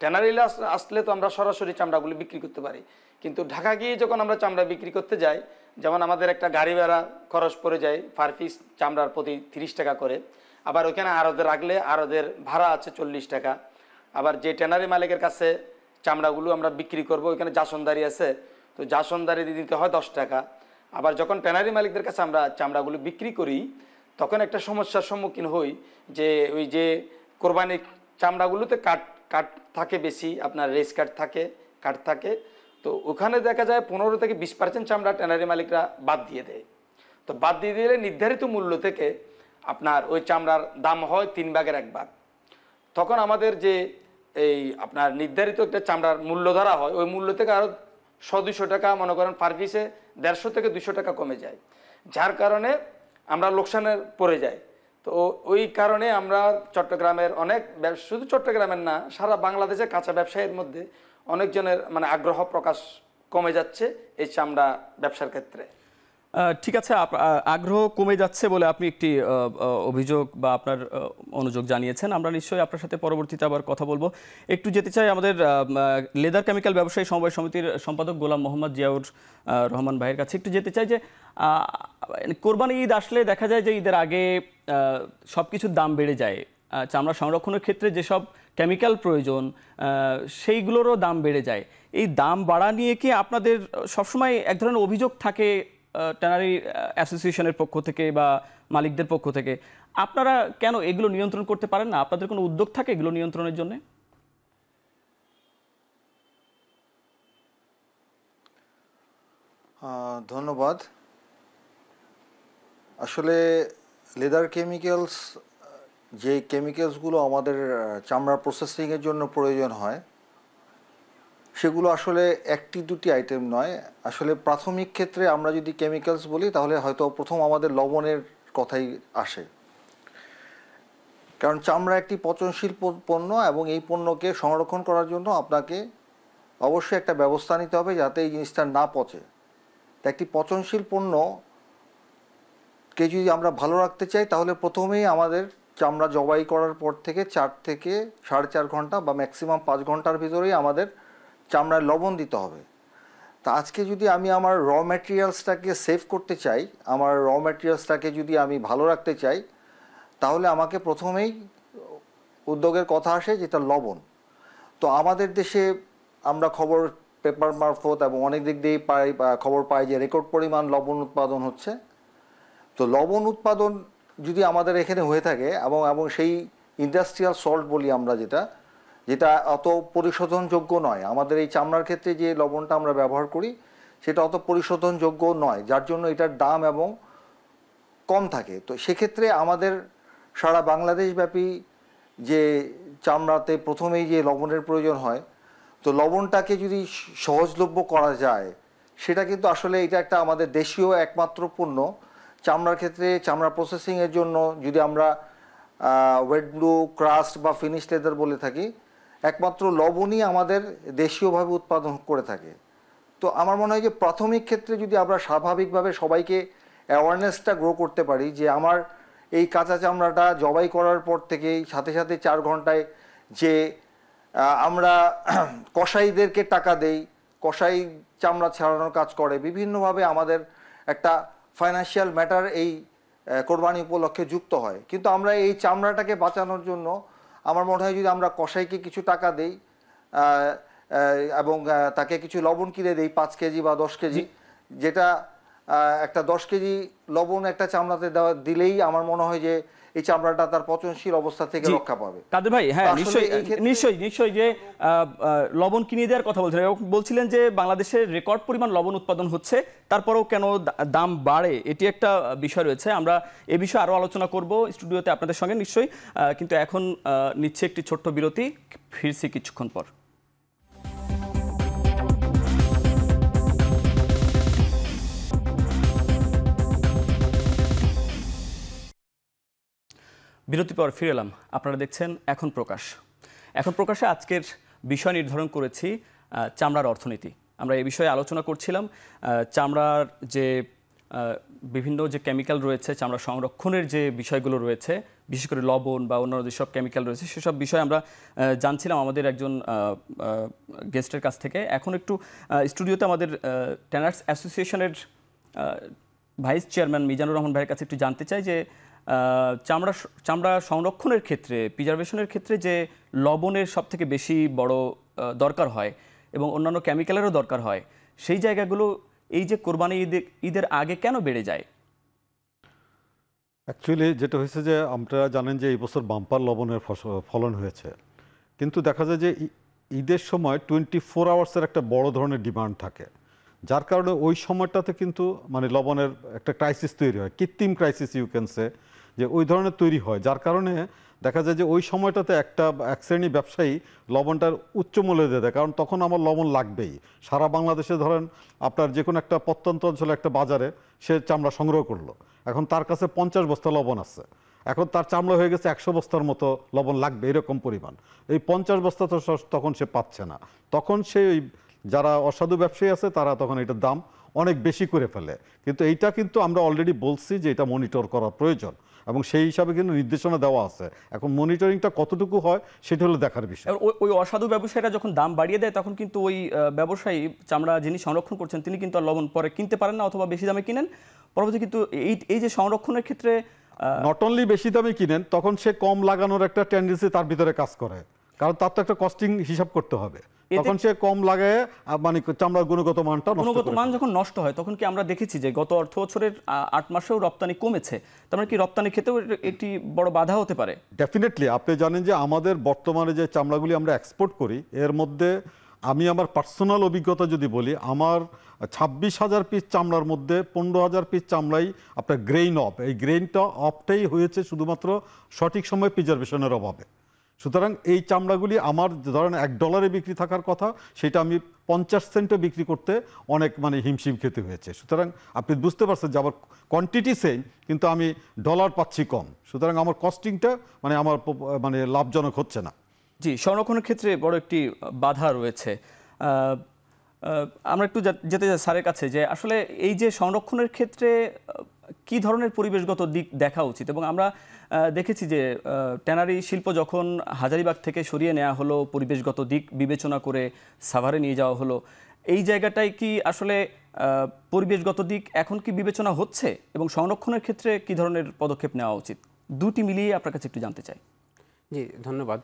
ট্যানারি আসলে তো আমরা সরাসরি চামড়াগুলি বিক্রি করতে পারি, কিন্তু ঢাকা গিয়ে যখন আমরা চামড়া বিক্রি করতে যাই, যেমন আমাদের একটা গাড়ি ভাড়া খরচ পড়ে যায় পার পিস চামড়ার প্রতি 30 টাকা করে। আবার ওইখানে আড়তে রাখলে আড়তের ভাড়া আছে 40 টাকা। আবার যে ট্যানারি মালিকের কাছে চামড়াগুলো আমরা বিক্রি করব, ওইখানে জাসনদারি আছে, তো জাসনদারি দিতে হয় 10 টাকা। আবার যখন ট্যানারি মালিকদের কাছে আমরা চামড়াগুলো বিক্রি করি, তখন একটা সমস্যার সম্মুখীন হই যে ওই যে কোরবানির চামড়াগুলোতে কাঠ থাকে বেশি, আপনার রেস কাঠ থাকে, তো ওখানে দেখা যায় 15 থেকে 20% চামড়া ট্যানারি মালিকরা বাদ দিয়ে দেয়। তো বাদ দিয়ে দিলে নির্ধারিত মূল্য থেকে আপনার ওই চামড়ার দাম হয় 3 ভাগের 1 ভাগ। তখন আমাদের যে এই আপনার নির্ধারিত একটা চামড়ার মূল্য ধরা হয়, ওই মূল্য থেকে আরও 100-200 টাকা, মনে করেন পার পিসে 150 থেকে 200 টাকা কমে যায়, যার কারণে আমরা লোকসানে পড়ে যাই। তো ওই কারণে আমরা চট্টগ্রামের অনেক, শুধু চট্টগ্রামের না, সারা বাংলাদেশের কাঁচা ব্যবসায়ীর মধ্যে অনেকজনের মানে আগ্রহ প্রকাশ কমে যাচ্ছে এই চামড়া ব্যবসার ক্ষেত্রে। ঠিক আছে, আগ্রহ কমে যাচ্ছে বলে আপনি একটি অভিযোগ বা আপনার অনুযোগ জানিয়েছেন। আমরা নিশ্চয়ই আপনার সাথে পরবর্তীতে আবার কথা বলবো। একটু যেতে চাই আমাদের লেদার কেমিক্যাল ব্যবসায়ী সমবায় সমিতির সম্পাদক গোলাম মোহাম্মদ জিয়াউর রহমান ভাইয়ের কাছে একটু যেতে চাই যে কোরবানি ঈদ আসলে দেখা যায় যে ঈদের আগে সব কিছুর দাম বেড়ে যায়। চামড়া সংরক্ষণের ক্ষেত্রে যেসব কেমিক্যাল প্রয়োজন সেইগুলোরও দাম বেড়ে যায়। এই দাম বাড়া নিয়ে কি আপনাদের সবসময় এক ধরনের অভিযোগ থাকে ট্যানারি অ্যাসোসিয়েশনের পক্ষ থেকে বা মালিকদের পক্ষ থেকে? আপনারা কেন এগুলো নিয়ন্ত্রণ করতে পারেন না? আপনাদের কোনো উদ্যোগ থাকে এগুলো নিয়ন্ত্রণের জন্য? ধন্যবাদ। আসলে লেদার কেমিক্যালস যে কেমিক্যালসগুলো আমাদের চামড়া প্রসেসিংয়ের জন্য প্রয়োজন হয় সেগুলো আসলে একটি দুটি আইটেম নয়। আসলে প্রাথমিক ক্ষেত্রে আমরা যদি কেমিক্যালস বলি তাহলে হয়তো প্রথম আমাদের লবণের কথাই আসে, কারণ চামড়া একটি পচনশীল পণ্য এবং এই পণ্যকে সংরক্ষণ করার জন্য আপনাকে অবশ্যই একটা ব্যবস্থা নিতে হবে যাতে এই জিনিসটা না পচে। তো একটি পচনশীল পণ্যকে যদি আমরা ভালো রাখতে চাই তাহলে প্রথমেই আমাদের চামড়া জবাই করার পর থেকে 4 থেকে 4.5 ঘন্টা বা ম্যাক্সিমাম 5 ঘন্টার ভিতরেই আমাদের চামড়ায় লবণ দিতে হবে। তা আজকে যদি আমি আমার র ম্যাটেরিয়ালসটাকে সেভ করতে চাই, আমার র ম্যাটেরিয়ালসটাকে যদি আমি ভালো রাখতে চাই, তাহলে আমাকে প্রথমেই উদ্যোগের কথা আসে যেটা লবণ। তো আমাদের দেশে আমরা খবর পেপার মারফত এবং অনেক দিক দিয়েই খবর পাই যে রেকর্ড পরিমাণ লবণ উৎপাদন হচ্ছে। তো লবণ উৎপাদন যদি আমাদের এখানে হয়ে থাকে এবং সেই ইন্ডাস্ট্রিয়াল সল্ট বলি আমরা, যেটা অত পরিশোধনযোগ্য নয়, আমাদের এই চামড়ার ক্ষেত্রে যে লবণটা আমরা ব্যবহার করি সেটা অত পরিশোধনযোগ্য নয়, যার জন্য এটার দাম এবং কম থাকে। তো সেক্ষেত্রে আমাদের সারা বাংলাদেশব্যাপী যে চামড়াতে প্রথমেই যে লবণের প্রয়োজন হয়, তো লবণটাকে যদি সহজলভ্য করা যায় সেটা কিন্তু আসলে এটা একটা আমাদের দেশীয় একমাত্র পণ্য। চামড়ার ক্ষেত্রে চামড়া প্রসেসিংয়ের জন্য যদি আমরা ওয়েট ব্লু, ক্রাস্ট বা ফিনিশ লেদার বলে থাকি, একমাত্র লবণই আমাদের দেশীয়ভাবে উৎপাদন করে থাকে। তো আমার মনে হয় যে প্রাথমিক ক্ষেত্রে যদি আমরা স্বাভাবিকভাবে সবাইকে অ্যাওয়ারনেসটা গ্রো করতে পারি যে আমার এই কাঁচা চামড়াটা জবাই করার পর থেকেই সাথে সাথে 4 ঘন্টায় যে আমরা কসাইদেরকে টাকা দেই, কসাই চামড়া ছাড়ানোর কাজ করে, বিভিন্নভাবে আমাদের একটা ফাইন্যান্সিয়াল ম্যাটার এই কোরবানি উপলক্ষে যুক্ত হয়। কিন্তু আমরা এই চামড়াটাকে বাঁচানোর জন্য আমার মনে হয় যদি আমরা কসাইকে কিছু টাকা দেই এবং তাকে কিছু লবণ কিনে দেই 5 কেজি বা 10 কেজি, যেটা একটা 10 কেজি লবণ একটা চামড়াতে দিলেই আমার মনে হয় যে এই চামড়াটা তার পচনশীল অবস্থা থেকে রক্ষা পাবে। কাদের ভাই, হ্যাঁ নিশ্চয়ই যে লবণ কিনে দেওয়ার কথা বলছিলেন যে বাংলাদেশের রেকর্ড পরিমাণ লবণ উৎপাদন হচ্ছে, তারপরেও কেন দাম বাড়ে, এটি একটা বিষয় রয়েছে। আমরা এ বিষয়ে আরও আলোচনা করব স্টুডিওতে আপনাদের সঙ্গে নিশ্চয়ই, কিন্তু এখন নিচ্ছে একটি ছোট্ট বিরতি, ফিরছি কিছুক্ষণ পর। বিরতি পর ফিরে এলাম। আপনারা দেখছেন এখন প্রকাশে আজকের বিষয় নির্ধারণ করেছি চামড়ার অর্থনীতি। আমরা এই বিষয়ে আলোচনা করছিলাম। চামড়ার যে বিভিন্ন যে কেমিক্যাল রয়েছে, চামড়া সংরক্ষণের যে বিষয়গুলো রয়েছে, বিশেষ করে লবণ বা অন্যান্য যেসব কেমিক্যাল রয়েছে সেসব বিষয়ে আমরা জানছিলাম আমাদের একজন গেস্টের কাছ থেকে। এখন একটু স্টুডিওতে আমাদের ট্যানার্স অ্যাসোসিয়েশনের ভাইস চেয়ারম্যান মিজানুর রহমান ভাইয়ের কাছে একটু জানতে চাই যে চামড়া সংরক্ষণের ক্ষেত্রে, প্রিজারভেশনের ক্ষেত্রে যে লবণের সবথেকে বেশি বড় দরকার হয় এবং অন্যান্য কেমিক্যালেরও দরকার হয়, সেই জায়গাগুলো এই যে কোরবানি ঈদের আগে কেন বেড়ে যায়? অ্যাকচুয়ালি যেটা হয়েছে যে আপনারা জানেন যে এই বছর বাম্পার লবণের ফলন হয়েছে, কিন্তু দেখা যায় যে ঈদের সময় 24 আওয়ার্সের একটা বড় ধরনের ডিমান্ড থাকে, যার কারণে ওই সময়টাতে কিন্তু মানে লবণের একটা ক্রাইসিস তৈরি হয়, কৃত্রিম ক্রাইসিস ইউ ক্যান সে, যে ওই ধরনের তৈরি হয়। যার কারণে দেখা যায় যে ওই সময়টাতে এক শ্রেণী ব্যবসায়ী লবণটার উচ্চ মূল্যে দিয়ে দেয়, কারণ তখন আমার লবণ লাগবেই। সারা বাংলাদেশে ধরেন আপনার যে কোনো একটা প্রত্যন্ত অঞ্চলে একটা বাজারে সে চামড়া সংগ্রহ করলো, এখন তার কাছে 50 বস্তা লবণ আছে, এখন তার চামড়া হয়ে গেছে 100 বস্তার মতো লবণ লাগবে এরকম পরিমাণ। এই 50 বস্তা তো তখন সে পাচ্ছে না, তখন সে ওই যারা অসাধু ব্যবসায়ী আছে তারা তখন এটার দাম অনেক বেশি করে ফেলে। কিন্তু এইটা কিন্তু আমরা অলরেডি বলছি যে এটা মনিটর করা প্রয়োজন এবং সেই হিসাবে কিন্তু নির্দেশনা দেওয়া আছে। এখন মনিটরিংটা কতটুকু হয় সেটা হলো দেখার বিষয়। ওই অসাধু ব্যবসায়ীরা যখন দাম বাড়িয়ে দেয় তখন কিন্তু ওই ব্যবসায়ী চামড়া যিনি সংরক্ষণ করছেন তিনি কিন্তু আর লবণ পরে কিনতে পারেন না, অথবা বেশি দামে কিনেন। পরবর্তী কিন্তু এই যে সংরক্ষণের ক্ষেত্রে নট অনলি বেশি দামে কিনেন, তখন সে কম লাগানোর একটা টেন্ডেন্সি তার ভিতরে কাজ করে, কারণ তার তো একটা কস্টিং হিসাব করতে হবে। তখন সে কম লাগায় মানে চামড়ার গুণগত মান যখন নষ্ট হয়, তখন কি আমরা দেখেছি যে গত অর্থ বছরের 8 মাসেও রপ্তানি কমেছে, তার মানে কি রপ্তানি ক্ষেত্রেও একটি বড় বাধা হতে পারে? ডেফিনেটলি। আপনি জানেন যে আমাদের বর্তমানে যে চামড়াগুলি আমরা এক্সপোর্ট করি এর মধ্যে আমি আমার পার্সোনাল অভিজ্ঞতা যদি বলি, আমার 26,000 পিস চামড়ার মধ্যে 15,000 পিস চামড়াই আপনার গ্রেইন অফ, এই গ্রেইনটা অফটাই হয়েছে শুধুমাত্র সঠিক সময় প্রিজার্ভেশনের অভাবে। সুতরাং এই চামড়াগুলি আমার ধরেন $1 বিক্রি থাকার কথা, সেটা আমি 50 সেন্টে বিক্রি করতে অনেক মানে হিমশিম খেতে হয়েছে। সুতরাং আপনি বুঝতে পারছেন যে আমার কোয়ান্টিটি সেম, কিন্তু আমি ডলার পাচ্ছি কম। সুতরাং আমার কস্টিংটা মানে আমার মানে লাভজনক হচ্ছে না। জি, সংরক্ষণের ক্ষেত্রে বড় একটি বাধা রয়েছে। আমরা একটু যেতে চাই স্যারের কাছে যে আসলে এই যে সংরক্ষণের ক্ষেত্রে কি ধরনের পরিবেশগত দিক দেখা উচিত, এবং আমরা দেখেছি যে ট্যানারি শিল্প যখন হাজারীবাগ থেকে সরিয়ে নেওয়া হলো, পরিবেশগত দিক বিবেচনা করে সাভারে নিয়ে যাওয়া হলো, এই জায়গাটায় কি আসলে পরিবেশগত দিক এখন কি বিবেচনা হচ্ছে, এবং সংরক্ষণের ক্ষেত্রে কি ধরনের পদক্ষেপ নেওয়া উচিত, দুটি মিলিয়ে আপনার কাছে একটু জানতে চাই। জি, ধন্যবাদ।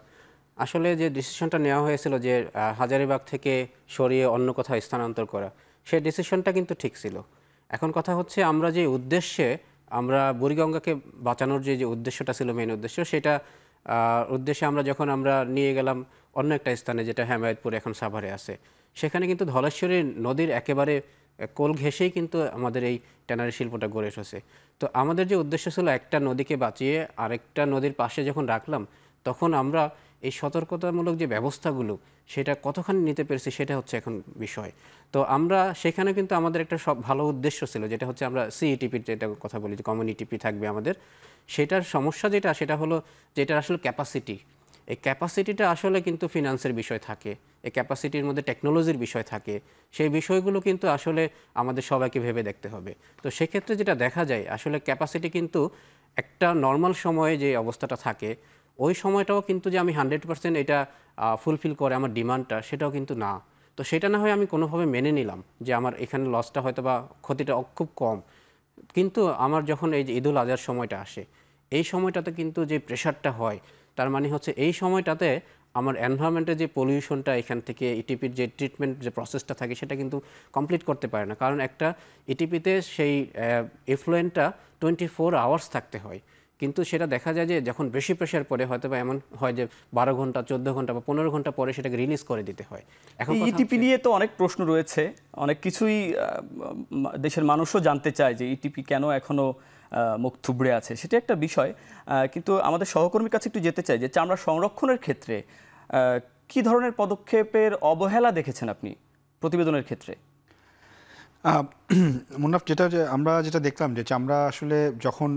আসলে যে ডিসিশনটা নেওয়া হয়েছিল যে হাজারীবাগ থেকে সরিয়ে অন্য কোথাও স্থানান্তর করা, সেই ডিসিশনটা কিন্তু ঠিক ছিল। এখন কথা হচ্ছে আমরা যে উদ্দেশ্যে আমরা বুড়িগঙ্গাকে বাঁচানোর যে উদ্দেশ্যটা ছিল, মেইন উদ্দেশ্য, সেটা উদ্দেশ্যে আমরা নিয়ে গেলাম অন্য একটা স্থানে, যেটা হেমায়েতপুর এখন সাভারে আছে। সেখানে কিন্তু ধলেশ্বরী নদীর একেবারে কোল ঘেঁষেই কিন্তু আমাদের এই ট্যানারি শিল্পটা গড়ে উঠেছে। তো আমাদের যে উদ্দেশ্য ছিল একটা নদীকে বাঁচিয়ে আরেকটা নদীর পাশে যখন রাখলাম, তখন আমরা এই সতর্কতামূলক যে ব্যবস্থাগুলো সেটা কতখানি নিতে পেরেছি সেটা হচ্ছে এখন বিষয়। তো আমরা সেখানে কিন্তু আমাদের একটা সব ভালো উদ্দেশ্য ছিল, যেটা হচ্ছে আমরা সিইটিপির যেটা কথা বলি যে কমন ইটিপি থাকবে আমাদের। সেটার সমস্যা সেটা হলো যে এটার আসলে ক্যাপাসিটি, এই ক্যাপাসিটিটা আসলে কিন্তু ফিনান্সের বিষয় থাকে, এই ক্যাপাসিটির মধ্যে টেকনোলজির বিষয় থাকে, সেই বিষয়গুলো কিন্তু আসলে আমাদের সবাইকে ভেবে দেখতে হবে। তো সেক্ষেত্রে যেটা দেখা যায় আসলে ক্যাপাসিটি কিন্তু একটা নর্মাল সময়ে যে অবস্থাটা থাকে ওই সময়টাও কিন্তু যে আমি 100% এটা ফুলফিল করে আমার ডিমান্ডটা, সেটাও কিন্তু না। তো সেটা না হয় আমি কোনোভাবে মেনে নিলাম যে আমার এখানে লসটা হয়তো বা ক্ষতিটা খুব কম, কিন্তু আমার যখন এই যে ঈদুল আজহার সময়টা আসে, এই সময়টাতে কিন্তু যে প্রেশারটা হয়, তার মানে হচ্ছে এই সময়টাতে আমার এনভায়রনমেন্টের যে পলিউশনটা এখান থেকে ইটিপির যে ট্রিটমেন্ট যে প্রসেসটা থাকে সেটা কিন্তু কমপ্লিট করতে পারে না, কারণ একটা ইটিপিতে সেই এফ্লুয়েন্টটা 24 আওয়ার্স থাকতে হয়। কিন্তু সেটা দেখা যায় যে যখন বেশি প্রেশার পড়ে হয়তো বা এমন হয় যে 12 ঘন্টা 14 ঘন্টা বা 15 ঘন্টা পরে সেটাকে রিলিজ করে দিতে হয়। এখন ইটিপি নিয়ে তো অনেক প্রশ্ন রয়েছে, অনেক কিছুই দেশের মানুষও জানতে চায় যে ইটিপি কেন এখনো মুখ থুবড়ে আছে, সেটা একটা বিষয়। কিন্তু আমাদের সহকর্মীর কাছে একটু যেতে চাই যে চামড়া সংরক্ষণের ক্ষেত্রে কি ধরনের পদক্ষেপের অবহেলা দেখেছেন আপনি প্রতিবেদনের ক্ষেত্রে? মুন্নাফ, আমরা যেটা দেখলাম যে চামড়া আসলে যখন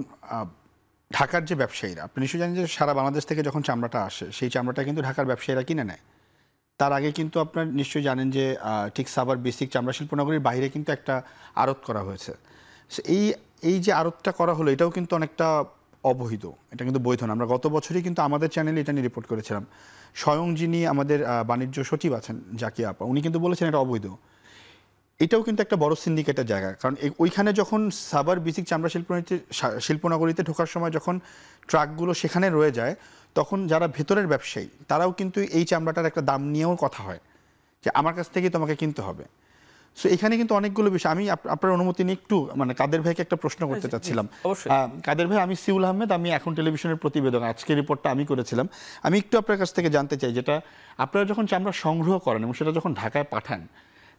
ঢাকার যে ব্যবসায়ীরা, আপনি নিশ্চয়ই জানেন যে সারা বাংলাদেশ থেকে যখন চামড়াটা আসে সেই চামড়াটা কিন্তু ঢাকার ব্যবসায়ীরা কিনে নেয়। তার আগে কিন্তু আপনার নিশ্চয়ই জানেন যে ঠিক সাভার বেসিক চামড়া শিল্পনগরীর বাইরে কিন্তু একটা আড়ত করা হয়েছে। এই যে আড়তটা করা হলো এটাও কিন্তু অনেকটা অবৈধ, এটা কিন্তু বৈধ না। আমরা গত বছরই কিন্তু আমাদের চ্যানেলে এটা নিয়ে রিপোর্ট করেছিলাম। স্বয়ং যিনি আমাদের বাণিজ্য সচিব আছেন জাকিয়া আপা, উনি কিন্তু বলেছেন এটা অবৈধ। এটাও কিন্তু একটা বড় সিন্ডিকেটের জায়গা, কারণ ওইখানে যখন সাভার বেসিক চামড়া শিল্পনগরীতে ঢোকার সময় যখন ট্রাকগুলো সেখানে রয়ে যায়, তখন যারা ভেতরের ব্যবসায়ী তারাও কিন্তু এই চামড়াটার একটা দাম নিয়েও কথা হয় যে আমার কাছ থেকে তোমাকে কিনতে হবে। সো এখানে কিন্তু অনেকগুলো বিষয়, আমি আপনার অনুমতি নিয়ে একটু মানে কাদের ভাইকে একটা প্রশ্ন করতে চাচ্ছিলাম। কাদের ভাই, আমি সিউল আহমেদ, আমি এখন টেলিভিশনের প্রতিবেদক, আজকের রিপোর্টটা আমি করেছিলাম। আমি একটু আপনার কাছ থেকে জানতে চাই, যেটা আপনারা যখন চামড়া সংগ্রহ করেন এবং সেটা যখন ঢাকায় পাঠান,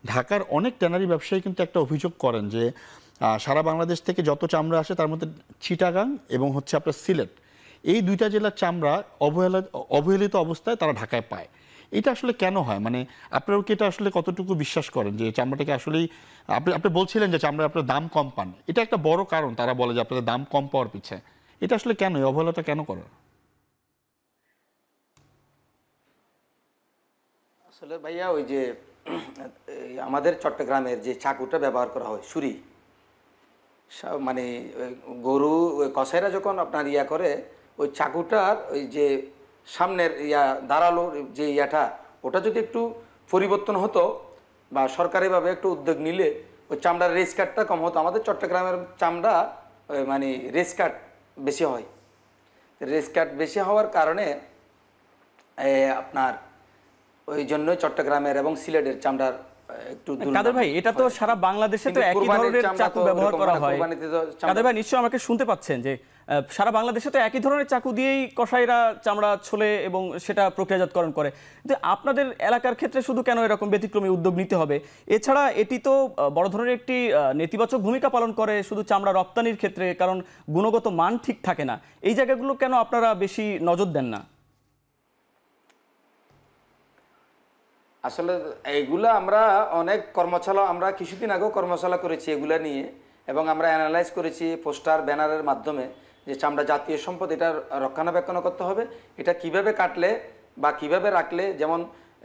ঢাকার অনেক ট্যানারি ব্যবসায়ী কিন্তু একটা অভিযোগ করেন যে সারা বাংলাদেশ থেকে যত চামড়া আসে তার মধ্যে চিটাগাং এবং হচ্ছে আপনার সিলেট, এই দুইটা জেলার চামড়া অবহেলিত অবস্থায় তারা ঢাকায় পায়। এটা আসলে কেন হয়? মানে আপনারাও কি এটা আসলে কতটুকু বিশ্বাস করেন যে চামড়াটাকে আসলেই আপনি বলছিলেন যে চামড়া আপনার দাম কম পান, এটা একটা বড় কারণ তারা বলে যে আপনাদের দাম কম পাওয়ার পিছে, এটা আসলে কেন, এই অবহেলাটা কেন করে? আসলে ভাইয়া ওই যে আমাদের চট্টগ্রামের যে চাকুটা ব্যবহার করা হয় ছুরি, মানে গরু কসাইরা যখন আপনার করে ওই চাকুটার ওই যে সামনের দাঁড়ালো যে ওটা যদি একটু পরিবর্তন হতো বা সরকারিভাবে একটু উদ্যোগ নিলে ওই চামড়ার রেস কাটটা কম হতো। আমাদের চট্টগ্রামের চামড়া মানে রেস কাট বেশি হয়, রেস কাট বেশি হওয়ার কারণে আপনার ওই জন্যই চট্টগ্রামের এবং সিলেটের চামড়ার একটু কাদের ভাই, এটা তো সারা বাংলাদেশে তো একই ধরনের চাকু ব্যবহার করা হয়। কাদের ভাই নিশ্চয়ই আমাকে শুনতে পাচ্ছেন যে সারা বাংলাদেশে তো একই ধরনের চাকু দিয়েই কসাইরা চামড়া ছোলে এবং সেটা প্রক্রিয়াজাতকরণ করে, কিন্তু আপনাদের এলাকার ক্ষেত্রে শুধু কেন এরকম ব্যতিক্রমী উদ্যোগ নিতে হবে? এছাড়া এটি তো বড় ধরনের একটি নেতিবাচক ভূমিকা পালন করে শুধু চামড়া রপ্তানির ক্ষেত্রে, কারণ গুণগত মান ঠিক থাকে না। এই জায়গাগুলো কেন আপনারা বেশি নজর দেন না? আসলে এইগুলা আমরা অনেক কর্মশালা, আমরা কিছুদিন আগেও কর্মশালা করেছি এগুলা নিয়ে, এবং আমরা অ্যানালাইজ করেছি পোস্টার ব্যানারের মাধ্যমে যে চামড়া জাতীয় সম্পদ, এটা রক্ষণাবেক্ষণ করতে হবে, এটা কিভাবে কাটলে বা কিভাবে রাখলে, যেমন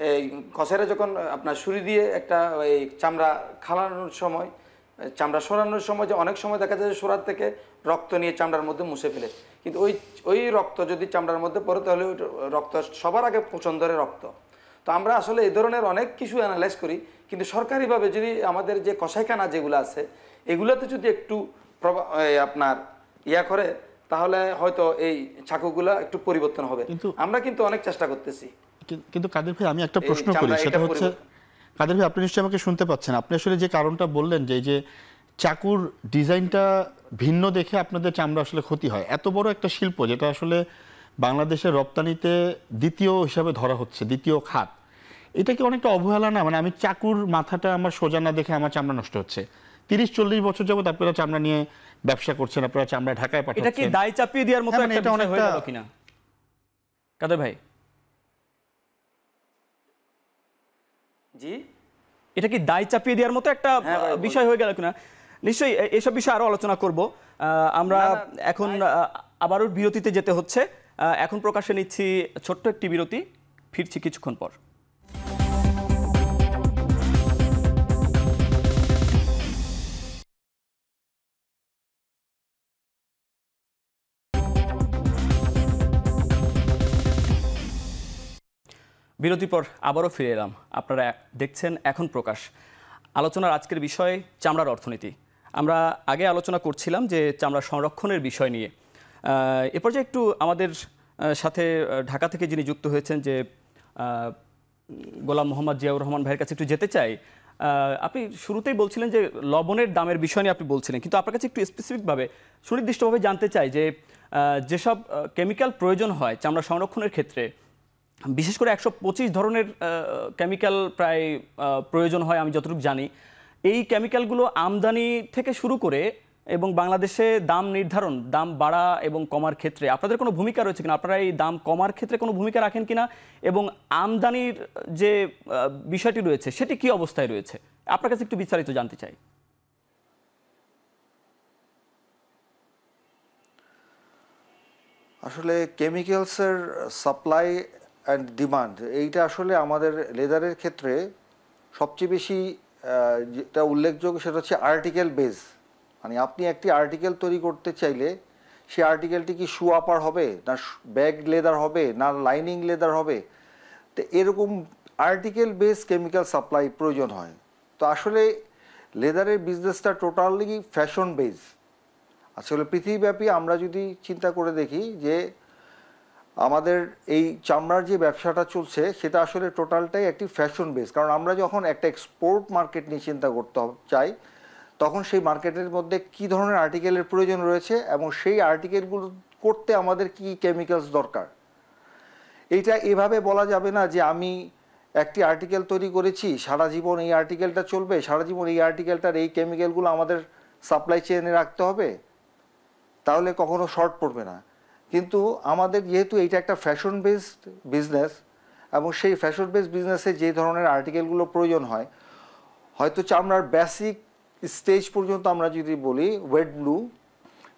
এই কসাইরা যখন আপনার ছুরি দিয়ে একটা এই চামড়া খালানোর সময়, চামড়া সরানোর সময়, যে অনেক সময় দেখা যায় সরার থেকে রক্ত নিয়ে চামড়ার মধ্যে মুছে ফেলে, কিন্তু ওই রক্ত যদি চামড়ার মধ্যে পড়ে তাহলে ওই রক্ত সবার আগে পছন্দের রক্ত। তো আমরা আসলে এই ধরনের অনেক কিছু অ্যানালাইজ করি, কিন্তু সরকারিভাবে যদি আমাদের যে কসাইখানা যেগুলো আছে এগুলোতে যদি একটু আপনার করে, তাহলে হয়তো এই চাকুগুলা একটু পরিবর্তন হবে। আমরা কিন্তু অনেক চেষ্টা করতেছি। কিন্তু কাদের ভাই, আমি একটা প্রশ্ন করি, সেটা হচ্ছে, কাদের ভাই আপনি নিশ্চয়ই আমাকে শুনতে পাচ্ছেন, আপনি আসলে যে কারণটা বললেন যে এই যে চাকুর ডিজাইনটা ভিন্ন দেখে আপনাদের চামড়া আসলে ক্ষতি হয়, এত বড় একটা শিল্প যেটা আসলে বাংলাদেশের রপ্তানিতে দ্বিতীয় হিসাবে ধরা হচ্ছে, দ্বিতীয় খাত, এটা কি অনেকটা অবহেলা না? মানে আমি চাকুর মাথাটা আমার সোজা না দেখে আমার চামড়া নষ্ট হচ্ছে। 30-40 বছর যাবত আপনারা চামড়া নিয়ে ব্যবসা করছেন, আপনারা চামড়া ঢাকায় পাঠাচ্ছেন, এটা কি দায় চাপিয়ে দেওয়ার মতো একটা বিষয় হয়ে গেল কিনা কাদের ভাই? জি, এটা কি দায় চাপিয়ে দেওয়ার মতো একটা বিষয় হয়ে গেল কিনা? নিশ্চয়ই এসব বিষয়ে আরো আলোচনা করব। আমরা এখন আবারও বিরতিতে যেতে হচ্ছে। এখন প্রকাশে নিচ্ছি ছোট্ট একটি বিরতি, ফিরছি কিছুক্ষণ পর। বিরতির পর আবারও ফিরে এলাম। আপনারা দেখছেন এখন প্রকাশ। আলোচনার আজকের বিষয় চামড়ার অর্থনীতি। আমরা আগে আলোচনা করছিলাম যে চামড়া সংরক্ষণের বিষয় নিয়ে। এ পর্যায়ে একটু আমাদের সাথে ঢাকা থেকে যিনি যুক্ত হয়েছেন, যে গোলাম মোহাম্মদ জিয়াউর রহমান ভাইয়ের কাছে একটু যেতে চাই। আপনি শুরুতেই বলছিলেন যে লবণের দামের বিষয় নিয়ে আপনি বলছিলেন, কিন্তু আপনার কাছে একটু স্পেসিফিকভাবে সুনির্দিষ্টভাবে জানতে চাই যে যেসব কেমিক্যাল প্রয়োজন হয় চামড়া সংরক্ষণের ক্ষেত্রে, বিশেষ করে 125 ধরনের কেমিক্যাল প্রায় প্রয়োজন হয় আমি যতটুকু জানি। এই কেমিক্যালগুলো আমদানি থেকে শুরু করে এবং বাংলাদেশে দাম নির্ধারণ, দাম বাড়া এবং কমার ক্ষেত্রে আপনাদের কোনো ভূমিকা রয়েছে কিনা? আপনারা এই দাম কমার ক্ষেত্রে কোনো ভূমিকা রাখেন কিনা, এবং আমদানির যে বিষয়টি রয়েছে সেটি কি অবস্থায় রয়েছে? আপনার কাছে একটু বিস্তারিত জানতে চাই। আসলে কেমিক্যালসের সাপ্লাই অ্যান্ড ডিমান্ড, এইটা আসলে আমাদের লেদারের ক্ষেত্রে সবচেয়ে বেশি যেটা উল্লেখযোগ্য সেটা হচ্ছে আর্টিকেল বেস। মানে আপনি একটি আর্টিকেল তৈরি করতে চাইলে সেই আর্টিকেলটি কি শু আপার হবে, না ব্যাগ লেদার হবে, না লাইনিং লেদার হবে, তো এরকম আর্টিকেল বেস কেমিক্যাল সাপ্লাই প্রয়োজন হয়। তো আসলে লেদারের বিজনেসটা টোটালি ফ্যাশন বেস। আসলে পৃথিবীব্যাপী আমরা যদি চিন্তা করে দেখি যে আমাদের এই চামড়ার যে ব্যবসাটা চলছে সেটা আসলে টোটালটাই একটি ফ্যাশন বেস। কারণ আমরা যখন একটা এক্সপোর্ট মার্কেট নিয়ে চিন্তা করতে চাই, তখন সেই মার্কেটের মধ্যে কী ধরনের আর্টিকেলের প্রয়োজন রয়েছে এবং সেই আর্টিকেলগুলো করতে আমাদের কি কেমিক্যালস দরকার। এইটা এভাবে বলা যাবে না যে আমি একটি আর্টিকেল তৈরি করেছি, সারা জীবন এই আর্টিকেলটা চলবে, সারা জীবন এই আর্টিকেলটার এই কেমিক্যালগুলো আমাদের সাপ্লাই চেইনে রাখতে হবে, তাহলে কখনো শর্ট পড়বে না। কিন্তু আমাদের যেহেতু এইটা একটা ফ্যাশন বেসড বিজনেস, এবং সেই ফ্যাশন বেসড বিজনেসে যে ধরনের আর্টিকেলগুলো প্রয়োজন হয়, হয়তো চামড়ার বেসিক স্টেজ পর্যন্ত আমরা যদি বলি ওয়েট ব্লু,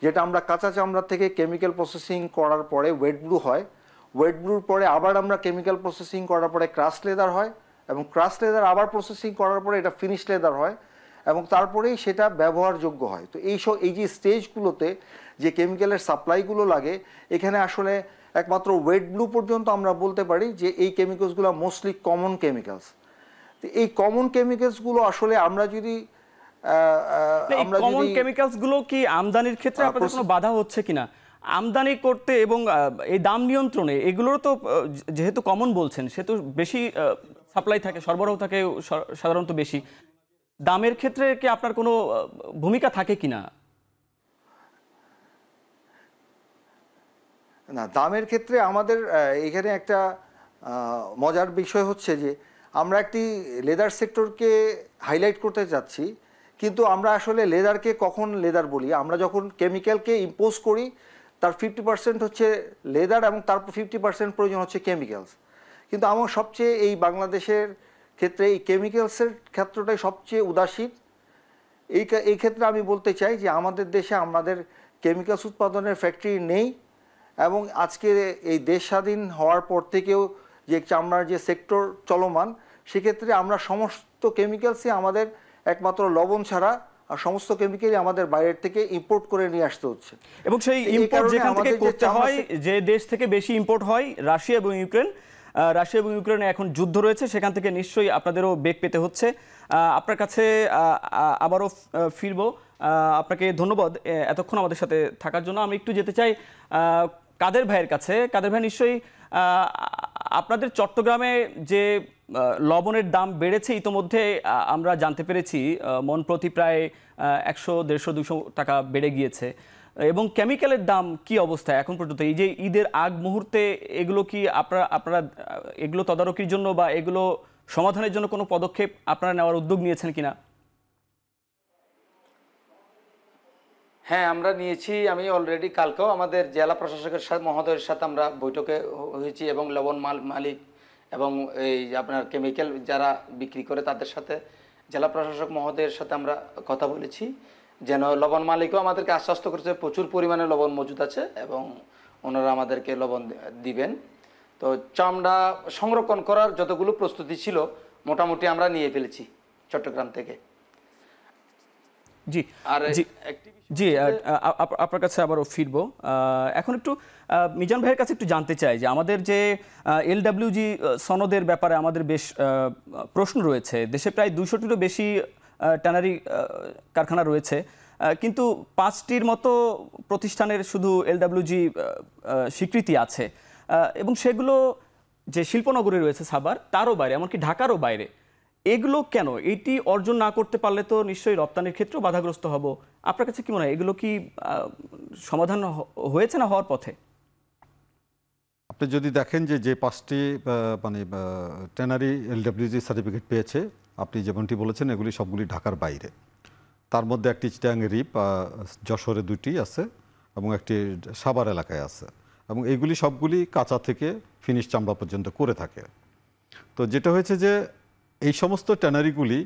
যেটা আমরা কাঁচা চামড়া থেকে কেমিক্যাল প্রসেসিং করার পরে ওয়েট ব্লু হয়, ওয়েট ব্লুর পরে আবার আমরা কেমিক্যাল প্রসেসিং করার পরে ক্রাশ লেদার হয়, এবং ক্রাশ লেদার আবার প্রসেসিং করার পরে এটা ফিনিশ লেদার হয়, এবং তারপরেই সেটা ব্যবহারযোগ্য হয়। তো এই যে স্টেজগুলোতে যে কেমিক্যালের সাপ্লাইগুলো লাগে, এখানে আসলে একমাত্র ওয়েট ব্লু পর্যন্ত আমরা বলতে পারি যে এই কেমিক্যালসগুলো মোস্টলি কমন কেমিক্যালস। তো এই কমন কেমিক্যালসগুলো আসলে আমরা যদি কমন কেমিক্যালসগুলো কি আমদানির ক্ষেত্রে আপনাদের কোনো বাধা হচ্ছে কিনা? আমদানি করতে এবং এই দাম নিয়ন্ত্রণে এগুলোর তো যেহেতু কমন বলছেন, সেহেতু বেশি সাপ্লাই থাকে, সরবরাহ থাকে সাধারণত বেশি, দামের ক্ষেত্রে কি আপনার কোনো ভূমিকা থাকে কিনা? না, দামের ক্ষেত্রে আমাদের এখানে একটা মজার বিষয় হচ্ছে যে আমরা একটি লেদার সেক্টরকে হাইলাইট করতে যাচ্ছি, কিন্তু আমরা আসলে লেদারকে কখন লেদার বলি, আমরা যখন কেমিক্যালকে ইম্পোজ করি তার 50% হচ্ছে লেদার এবং তারপর 50% প্রয়োজন হচ্ছে কেমিক্যালস। কিন্তু আমার সবচেয়ে এই বাংলাদেশের ক্ষেত্রে এই কেমিক্যালসের ক্ষেত্রটাই সবচেয়ে উদাসীন। এই ক্ষেত্রে আমি বলতে চাই যে আমাদের দেশে আমাদের কেমিক্যালস উৎপাদনের ফ্যাক্টরি নেই, এবং আজকে এই দেশ স্বাধীন হওয়ার পর থেকেও যে চামড়ার যে সেক্টর চলমান, সেক্ষেত্রে আমরা সমস্ত কেমিক্যালসই আমাদের একমাত্র লবণ ছাড়া আর সমস্ত কেমিক্যালই আমাদের বাইরের থেকে ইম্পোর্ট করে নিয়ে আসতে হচ্ছে। এবং সেই এই ইম্পোর্ট কারণে যেখান থেকে আমাদের যে করতে চামড়া হয়, যে দেশ থেকে বেশি ইম্পোর্ট হয়, রাশিয়া এবং ইউক্রেন। রাশিয়া এবং ইউক্রেনে এখন যুদ্ধ রয়েছে, সেখান থেকে নিশ্চয়ই আপনাদেরও বেগ পেতে হচ্ছে। আপনার কাছে আবারও ফিরবো। আপনাকে ধন্যবাদ এতক্ষণ আমাদের সাথে থাকার জন্য। আমি একটু যেতে চাই কাদের ভাইয়ের কাছে। কাদের ভাই, নিশ্চয়ই আপনাদের চট্টগ্রামে যে লবণের দাম বেড়েছে ইতোমধ্যে আমরা জানতে পেরেছি, মন প্রতি প্রায় 100, 150, 200 টাকা বেড়ে গিয়েছে। এবং কেমিক্যালের দাম কি অবস্থা এখন পর্যন্ত? এই যে ঈদের আগ মুহূর্তে এগুলো কি আপনারা এগুলো তদারকির জন্য বা এগুলো সমাধানের জন্য কোনো পদক্ষেপ আপনারা নেওয়ার উদ্যোগ নিয়েছেন কিনা? হ্যাঁ, আমরা নিয়েছি। আমি অলরেডি কালকেও আমাদের জেলা প্রশাসকের সাথে মহোদয়ের সাথে আমরা বৈঠকে হয়েছি, এবং লবণ মালিক এবং এই আপনার কেমিক্যাল যারা বিক্রি করে তাদের সাথে জেলা প্রশাসক মহোদয়ের সাথে আমরা কথা বলেছি, যেন লবণ মালিকও আমাদেরকে আশ্বস্ত করেছে প্রচুর পরিমাণে লবণ মজুদ আছে এবং ওনারা আমাদেরকে লবণ দিবেন। তো চামড়া সংরক্ষণ করার যতগুলো প্রস্তুতি ছিল মোটামুটি আমরা নিয়ে ফেলেছি চট্টগ্রাম থেকে। জি, আর জি, আপনার কাছে আবারও ফিরবো। এখন একটু মিজান ভাইয়ের কাছে একটু জানতে চাই যে আমাদের যে LWG সনদের ব্যাপারে আমাদের বেশ প্রশ্ন রয়েছে। দেশে প্রায় 200টিরও বেশি ট্যানারি কারখানা রয়েছে, কিন্তু 5টির মতো প্রতিষ্ঠানের শুধু LWG স্বীকৃতি আছে, এবং সেগুলো যে শিল্পনগরে রয়েছে সাভার, তারও বাইরে, এমনকি ঢাকারও বাইরে। এগুলো কেন? এটি অর্জন না করতে পারলে তো নিশ্চয়ই রপ্তানির ক্ষেত্রেও বাধাগ্রস্ত হব। আপনার কাছে কি মনে হয়, এগুলো কি সমাধান হয়েছে না হওয়ার পথে? আপনি যদি দেখেন যে 5টি মানে ট্যানারি LWG সার্টিফিকেট পেয়েছে, আপনি যেমনটি বলেছেন এগুলি সবগুলি ঢাকার বাইরে। তার মধ্যে একটি চিটাগাং রিপ, যশোরে 2টি আছে এবং একটি সাভার এলাকায় আছে, এবং এইগুলি সবগুলি কাঁচা থেকে ফিনিশ চামড়া পর্যন্ত করে থাকে। তো যেটা হয়েছে যে এই সমস্ত ট্যানারিগুলি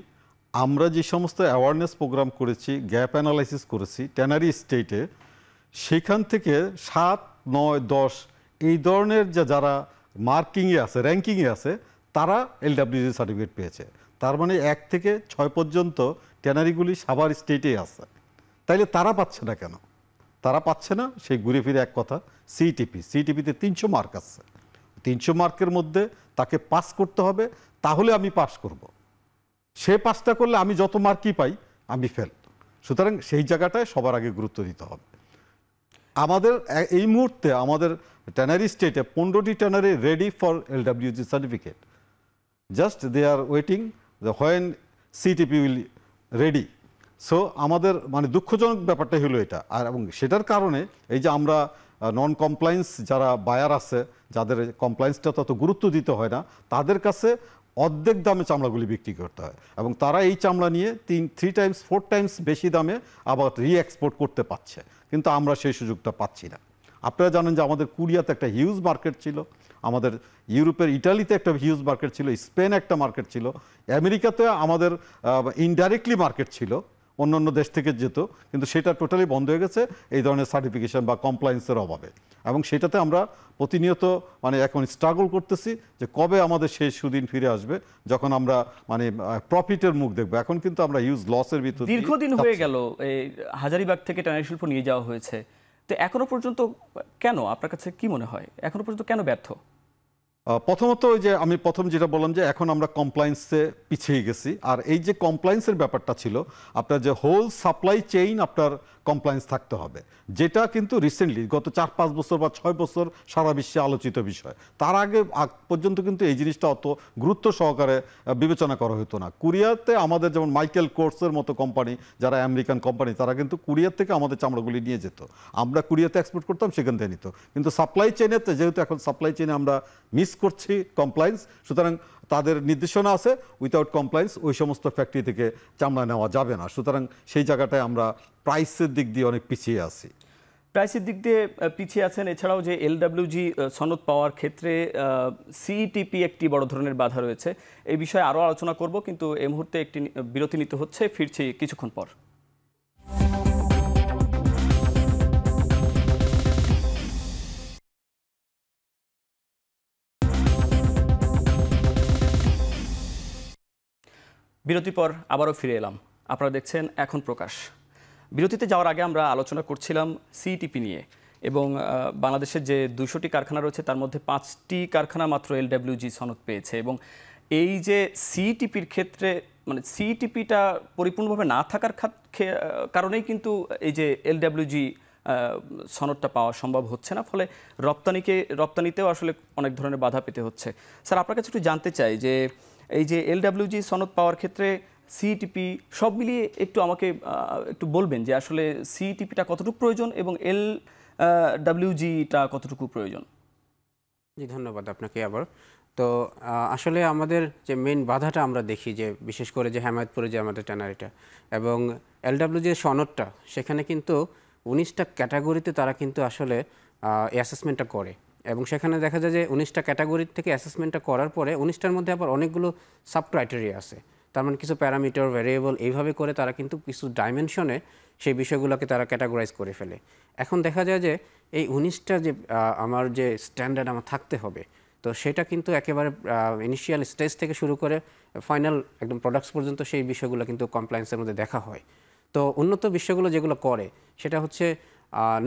আমরা যে সমস্ত অ্যাওয়ারনেস প্রোগ্রাম করেছি, গ্যাপ অ্যানালাইসিস করেছি ট্যানারি স্টেটে, সেখান থেকে 7, 9, 10 এই ধরনের যারা মার্কিংয়ে আছে, র্যাঙ্কিংয়ে আছে, তারা LWG সার্টিফিকেট পেয়েছে। তার মানে 1 থেকে 6 পর্যন্ত ট্যানারিগুলি সাভার স্টেটেই আছে। তাইলে তারা পাচ্ছে না কেন? তারা পাচ্ছে না, সেই ঘুরে ফিরে এক কথা, সিটিপিতে 300 মার্ক আছে। 300 মার্কের মধ্যে তাকে পাস করতে হবে, তাহলে আমি পাস করব। সে পাসটা করলে আমি যত মার্কই পাই আমি ফেল। সুতরাং সেই জায়গাটায় সবার আগে গুরুত্ব দিতে হবে। আমাদের এই মুহূর্তে আমাদের ট্যানারি স্টেটে 15টি tannery ready for LWG certificate. Just they are waiting when CTP will ready. So আমাদের মানে দুঃখজনক ব্যাপারটা হলো এটা। আর এবং সেটার কারণে এই যে আমরা নন কমপ্লায়েন্স যারা বায়ার আছে, যাদের কমপ্লায়েন্সটা তত গুরুত্ব দিতে হয় না, তাদের কাছে অর্ধেক দামে চামড়াগুলি বিক্রি করতে হয়, এবং তারা এই চামড়া নিয়ে 3 টাইমস 4 টাইমস বেশি দামে আবার এক্সপোর্ট করতে পারছে, কিন্তু আমরা সেই সুযোগটা পাচ্ছি না। আপনারা জানেন যে আমাদের কোরিয়াতে একটা হিউজ মার্কেট ছিল, আমাদের ইউরোপের ইটালিতে একটা হিউজ মার্কেট ছিল, স্পেন একটা মার্কেট ছিল, আমেরিকাতে আমাদের ইনডাইরেক্টলি মার্কেট ছিল, অন্য দেশ থেকে যেত, কিন্তু সেটা টোটালি বন্ধ হয়ে গেছে এই ধরনের সার্টিফিকেশন বা কমপ্লায়েন্সের অভাবে। এবং সেটাতে আমরা প্রতিনিয়ত মানে এখন স্ট্রাগল করতেছি যে কবে আমাদের সেই সুদিন ফিরে আসবে যখন আমরা মানে প্রফিটের মুখ দেখবো। এখন কিন্তু আমরা হিউজ লসের ভিতর দীর্ঘদিন হয়ে গেল এই হাজারীবাগ থেকে ট্যানারি শিল্প নিয়ে যাওয়া হয়েছে, তো এখনো পর্যন্ত কেন? আপনার কাছে কি মনে হয় এখনো পর্যন্ত কেন ব্যর্থ? প্রথমত ওই যে আমি প্রথম যেটা বললাম যে এখন আমরা কমপ্লায়েন্সে পিছিয়ে গেছি, আর এই যে কমপ্লায়েন্সের ব্যাপারটা ছিল, আপনার যে হোল সাপ্লাই চেইন আপনার কমপ্লায়েন্স থাকতে হবে, যেটা কিন্তু রিসেন্টলি গত 4-5 বছর বা 6 বছর সারা বিশ্বে আলোচিত বিষয়। তার আগ পর্যন্ত কিন্তু এই জিনিসটা অত গুরুত্ব সহকারে বিবেচনা করা হতো না। কোরিয়াতে আমাদের যেমন মাইকেল কোর্সের মতো কোম্পানি, যারা আমেরিকান কোম্পানি, তারা কিন্তু কোরিয়ার থেকে আমাদের চামড়াগুলি নিয়ে যেত, আমরা কোরিয়াতে এক্সপোর্ট করতাম, সেখান থেকে নিত। কিন্তু সাপ্লাই চেইনেতে যেহেতু এখন সাপ্লাই চেইনে আমরা মিস করছি কমপ্লায়েন্স, সুতরাং তাদের নির্দেশনা আছে উইথাউট কমপ্লায়েন্স ওই সমস্ত ফ্যাক্টরি থেকে চামড়া নেওয়া যাবে না। সুতরাং সেই জায়গাটায় আমরা প্রাইসের দিক দিয়ে অনেক পিছিয়ে আছি। প্রাইসের দিক দিয়ে পিছিয়ে আছেন। এছাড়াও যে এলডব্লিউজি সনদ পাওয়ার ক্ষেত্রে সিইটিপি একটি বড় ধরনের বাধা রয়েছে, এই বিষয়ে আরও আলোচনা করব, কিন্তু এই মুহূর্তে একটি বিরতি নিতে হচ্ছে। ফিরছি কিছুক্ষণ পর। বিরতির পর আবারও ফিরে এলাম। আপনারা দেখছেন এখন প্রকাশ। বিরতিতে যাওয়ার আগে আমরা আলোচনা করছিলাম সিইটিপি নিয়ে, এবং বাংলাদেশের যে 200টি কারখানা রয়েছে তার মধ্যে 5টি কারখানা মাত্র এলডব্লিউজি সনদ পেয়েছে। এবং এই যে সিইটিপির ক্ষেত্রে মানে সিইটিপিটা পরিপূর্ণভাবে না থাকার কারণেই কিন্তু এই যে এলডব্লিউজি সনদটা পাওয়া সম্ভব হচ্ছে না, ফলে রপ্তানিতেও আসলে অনেক ধরনের বাধা পেতে হচ্ছে। স্যার, আপনার কাছে একটু জানতে চাই যে এই যে এলডব্লিউজি সনদ পাওয়ার ক্ষেত্রে সিইটিপি সব মিলিয়ে একটু আমাকে একটু বলবেন যে আসলে সিইটিপিটা কতটুকু প্রয়োজন এবং এলডব্লিউজিটা কতটুকু প্রয়োজন? জি, ধন্যবাদ আপনাকে আবার। তো আসলে আমাদের যে মেইন বাধাটা আমরা দেখি যে বিশেষ করে যে হেমায়তপুরে যে আমাদের ট্যানারিটা এবং এলডব্লিউজি সনদটা, সেখানে কিন্তু 19টা ক্যাটাগরিতে তারা কিন্তু আসলে অ্যাসেসমেন্টটা করে, এবং সেখানে দেখা যায় যে 19টা ক্যাটাগরি থেকে অ্যাসেসমেন্টটা করার পরে 19টার মধ্যে আবার অনেকগুলো সাব ক্রাইটেরিয়া আছে। তার মানে কিছু প্যারামিটার, ভ্যারিয়েবল, এইভাবে করে তারা কিন্তু কিছু ডাইমেনশনে সেই বিষয়গুলোকে তারা ক্যাটাগরাইজ করে ফেলে। এখন দেখা যায় যে এই 19টা যে আমার যে স্ট্যান্ডার্ড আমার থাকতে হবে, তো সেটা কিন্তু একেবারে ইনিশিয়াল স্টেজ থেকে শুরু করে ফাইনাল একদম প্রোডাক্টস পর্যন্ত সেই বিষয়গুলো কিন্তু কমপ্লায়েন্সের মধ্যে দেখা হয়। তো উন্নত বিশ্বগুলো যেগুলো করে সেটা হচ্ছে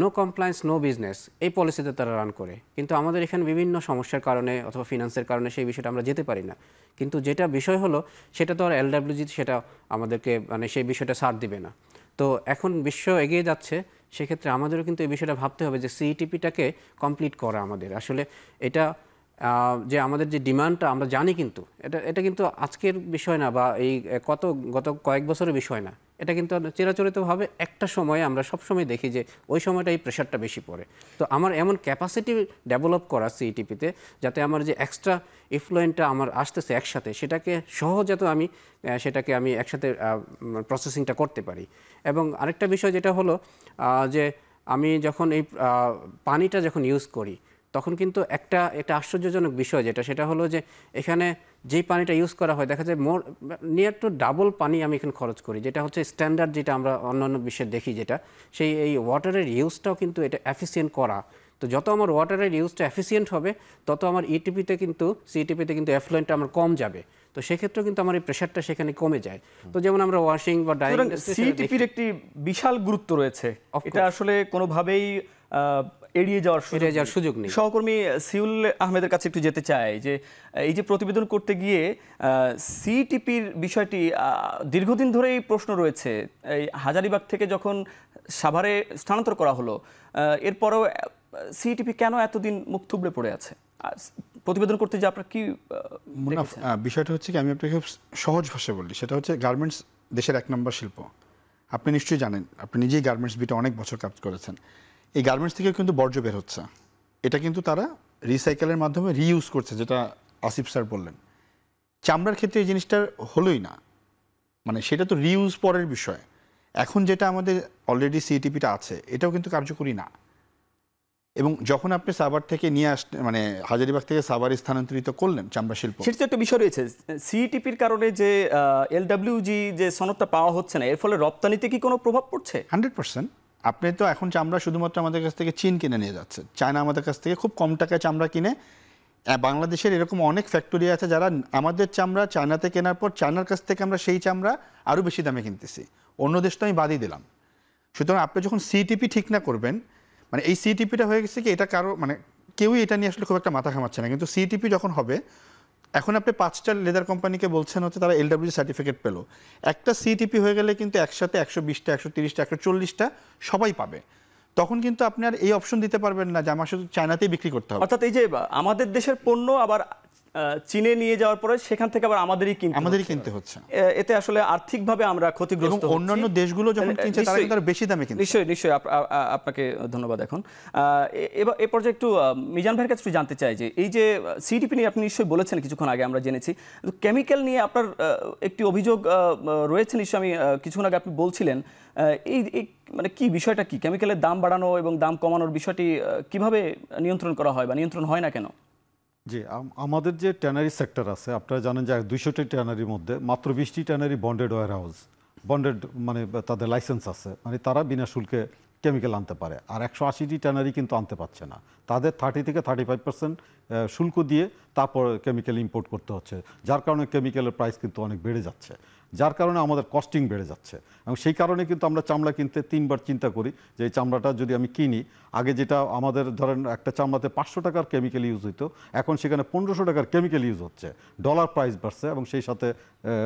নো কমপ্লায়েন্স নো বিজনেস, এই পলিসিতে তারা রান করে। কিন্তু আমাদের এখানে বিভিন্ন সমস্যার কারণে অথবা ফিনান্সের কারণে সেই বিষয়টা আমরা যেতে পারি না। কিন্তু যেটা বিষয় হলো সেটা তো আর এলডব্লিউজি সেটা আমাদেরকে মানে সেই বিষয়টা ছাড় দিবে না। তো এখন বিশ্ব এগিয়ে যাচ্ছে, সেক্ষেত্রে আমাদেরও কিন্তু এই বিষয়টা ভাবতে হবে যে সিইটিপিটাকে কমপ্লিট করা আমাদের আসলে এটা যে আমাদের যে ডিমান্ডটা আমরা জানি, কিন্তু এটা কিন্তু আজকের বিষয় না বা এই গত কয়েক বছরের বিষয় না, এটা কিন্তু চিরাচরিতভাবে একটা সময়ে আমরা সবসময় দেখি যে ওই সময়টা এই প্রেশারটা বেশি পড়ে। তো আমার এমন ক্যাপাসিটি ডেভেলপ করা সিইটিপিতে, যাতে আমার যে এক্সট্রা ইফ্লুয়েন্টটা আমার আসতেছে একসাথে, সেটাকে সহজাত সেটাকে আমি একসাথে প্রসেসিংটা করতে পারি। এবং আরেকটা বিষয় যেটা হলো যে আমি যখন এই পানিটা যখন ইউজ করি, তখন কিন্তু একটা আশ্চর্যজনক বিষয় সেটা হলো যে এখানে যেই পানিটা ইউজ করা হয় দেখা যায় নিয়ার টু ডাবল পানি আমি এখানে খরচ করি, যেটা হচ্ছে স্ট্যান্ডার্ড, যেটা আমরা অন্যান্য বিশ্বে দেখি, যেটা সেই এই ওয়াটারের ইউজটাও কিন্তু এটা এফিসিয়েন্ট করা। তো যত আমার ওয়াটারের ইউজটা এফিসিয়েন্ট হবে, তত আমার সিইটিপিতে কিন্তু এফ্লুয়েন্টটা আমার কম যাবে। তো সেক্ষেত্রেও কিন্তু আমার এই প্রেশারটা সেখানে কমে যায়। তো যেমন আমরা ওয়াশিং বা ডাইনিং, সিইটিপির একটি বিশাল গুরুত্ব রয়েছে, এটা আসলে কোনোভাবেই এড়িয়ে যাওয়ার সুযোগ নেই। সহকর্মী সিউল আহমেদের কাছে একটু যেতে চাই যে এই যে প্রতিবেদন করতে গিয়ে সিইটিপির বিষয়টি দীর্ঘদিন ধরেই প্রশ্ন রয়েছে। এই হাজারীবাগ থেকে যখন সাভারে স্থানান্তর করা হলো, এরপরেও সিইটিপি কেন এতদিন মুখ থুবড়ে পড়ে আছে? প্রতিবেদন করতে যে আপনার কি বিষয়টা হচ্ছে কি, আমি আপনাকে খুব সহজ ভাষায় বলি, সেটা হচ্ছে গার্মেন্টস দেশের 1 নম্বর শিল্প। আপনি নিশ্চয়ই জানেন, আপনি নিজেই গার্মেন্টস বিটে অনেক বছর কাজ করেছেন। এই গার্মেন্টস থেকে কিন্তু বর্জ্য বের হচ্ছে, এটা কিন্তু তারা রিসাইকেলের মাধ্যমে রিইউজ করছে, যেটা আসিফ স্যার বললেন। চামড়ার ক্ষেত্রে এই জিনিসটা হলোই না, মানে সেটা তো রিইউজ পরের বিষয়। এখন যেটা আমাদের অলরেডি সিইটিপিটা আছে, এটাও কিন্তু কার্যকরী না। এবং যখন আপনি সাভার থেকে নিয়ে মানে হাজারীবাগ থেকে সাভারে স্থানান্তরিত করলেন চামড়া শিল্প, সেটা একটা বিষয় রয়েছে। সিইটিপির কারণে যে এলডব্লিউজি যে সনদটা পাওয়া হচ্ছে না, এর ফলে রপ্তানিতে কি কোনো প্রভাব পড়ছে? 100%। আপনি তো এখন চামড়া শুধুমাত্র আমাদের কাছ থেকে চীন কিনে নিয়ে যাচ্ছে, চায়না আমাদের কাছ থেকে খুব কম টাকায় চামড়া কিনে। বাংলাদেশের এরকম অনেক ফ্যাক্টরি আছে যারা আমাদের চামড়া চায়নাতে কেনার পর চায়নার কাছ থেকে আমরা সেই চামড়া আরও বেশি দামে কিনতেছি। অন্য দেশ তো আমি বাদই দিলাম। সুতরাং আপনি যখন সিইটিপি ঠিক না করবেন, মানে এই সিইটিপিটা হয়ে গেছে কি, এটা কারো মানে কেউই এটা নিয়ে আসলে খুব একটা মাথা ঘামাচ্ছে না, কিন্তু সিটিপি যখন হবে, এখন আপনি 5টা লেদার কোম্পানিকে বলছেন হচ্ছে তারা এলডব্লিউ সার্টিফিকেট পেলো, একটা সিটিপি হয়ে গেলে কিন্তু একসাথে 120টা 130টা 140টা সবাই পাবে। তখন কিন্তু আপনি আর এই অপশন দিতে পারবেন না যে আমার শুধু চায়নাতেই বিক্রি করতে হবে। অর্থাৎ এই যে আমাদের দেশের পণ্য আবার চীনে নিয়ে যাওয়ার পরে সেখান থেকে আবার আমাদেরই কিনতে হচ্ছে। এতে আসলে আর্থিকভাবে আমরা ক্ষতিগ্রস্ত হচ্ছি। অন্যান্য দেশগুলো যখন কিনছে তারা কিন্তু আরো বেশি দামে কিনছে। নিশ্চয়ই আপনাকে ধন্যবাদ। এখন এ পর্যায়ে একটু মিজান ভাইয়ের কাছে জানতে চাই যে এই যে সিটিপি নিয়ে আপনি নিশ্চয়ই বলেছেন কিছুক্ষণ আগে, আমরা জেনেছি কেমিক্যাল নিয়ে আপনার একটি অভিযোগ রয়েছে নিশ্চয়ই, আমি কিছুক্ষণ আগে আপনি বলছিলেন, এই মানে কি বিষয়টা কি, কেমিক্যালের দাম বাড়ানো এবং দাম কমানোর বিষয়টি কিভাবে নিয়ন্ত্রণ করা হয় বা নিয়ন্ত্রণ হয় না কেন? জি, আমাদের যে ট্যানারি সেক্টর আছে, আপনারা জানেন যে 200টি ট্যানারির মধ্যে মাত্র 20টি tannery bonded warehouse, bonded মানে তাদের লাইসেন্স আছে, মানে তারা বিনা শুল্কে কেমিক্যাল আনতে পারে। আর 180টি ট্যানারি কিন্তু আনতে পারছে না, তাদের 30 থেকে 35% শুল্ক দিয়ে তারপর কেমিক্যাল ইম্পোর্ট করতে হচ্ছে, যার কারণে কেমিক্যালের প্রাইস কিন্তু অনেক বেড়ে যাচ্ছে, যার কারণে আমাদের কস্টিং বেড়ে যাচ্ছে। এবং সেই কারণে কিন্তু আমরা চামড়া কিনতে 3বার চিন্তা করি যে এই চামড়াটা যদি আমি কিনি, আগে যেটা আমাদের ধরেন একটা চামড়াতে 500 টাকার কেমিক্যাল ইউজ হইতো, এখন সেখানে 1500 টাকার কেমিক্যাল ইউজ হচ্ছে, ডলার প্রাইস বাড়ছে এবং সেই সাথে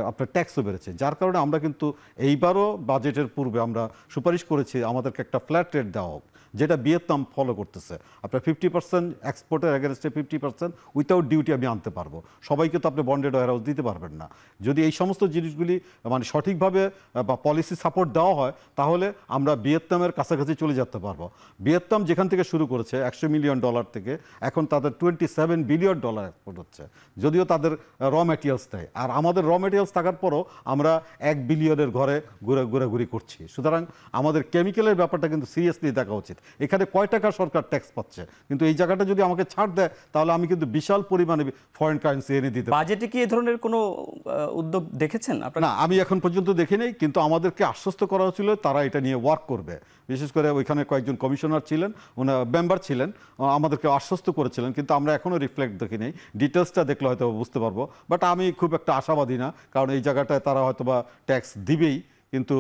আপনার ট্যাক্সও বেড়েছে, যার কারণে আমরা কিন্তু এইবারও বাজেটের পূর্বে আমরা সুপারিশ করেছি আমাদেরকে একটা ফ্ল্যাট রেট দেওয়া হোক, যেটা ভিয়েতনাম ফলো করতেছে। আপনার 50% এক্সপোর্টের এগেনস্টে 50% উইথাউট ডিউটি আমি আনতে পারবো। সবাইকে তো আপনি বন্ডেড ওয়্যার হাউস দিতে পারবেন না। যদি এই সমস্ত জিনিসগুলি মানে সঠিকভাবে বা পলিসি সাপোর্ট দেওয়া হয়, তাহলে আমরা ভিয়েতনামের কাছাকাছি চলে যেতে পারবো। ভিয়েতনাম যেখান থেকে শুরু করেছে $100 মিলিয়ন থেকে, এখন তাদের $27 বিলিয়ন এক্সপোর্ট হচ্ছে, যদিও তাদের র ম্যাটেরিয়ালস দেয়। আর আমাদের র ম্যাটেরিয়ালস থাকার পরও আমরা 1 বিলিয়নের ঘরে ঘোরাঘুরি করছি। সুতরাং আমাদের কেমিক্যালের ব্যাপারটা কিন্তু সিরিয়াসলি দেখা উচিত। এখানে কয় টাকা সরকার ট্যাক্স পাচ্ছে, কিন্তু এই জায়গাটা যদি আমাকে ছাড় দেয়, তাহলে আমি কিন্তু বিশাল পরিমাণে ফরেন কারেন্সি এনে দিতে। বাজেটে কি এই ধরনের কোনো উদ্যোগ দেখেছেন আপনারা? না, আমি এখন পর্যন্ত দেখি নাই, কিন্তু আমাদেরকে আশ্বস্ত করা হয়েছিল তারা এটা নিয়ে ওয়ার্ক করবে। বিশেষ করে ওইখানে কয়েকজন কমিশনার ছিলেন, মেম্বার ছিলেন, আমাদেরকে আশ্বস্ত করেছিলেন, কিন্তু আমরা এখনও রিফ্লেক্ট দেখি নাই। ডিটেলসটা দেখলে হয়তো বুঝতে পারবো, বাট আমি খুব একটা আশাবাদী না, কারণ এই জায়গাটায় তারা হয়তো বা ট্যাক্স দিবেই। কিন্তু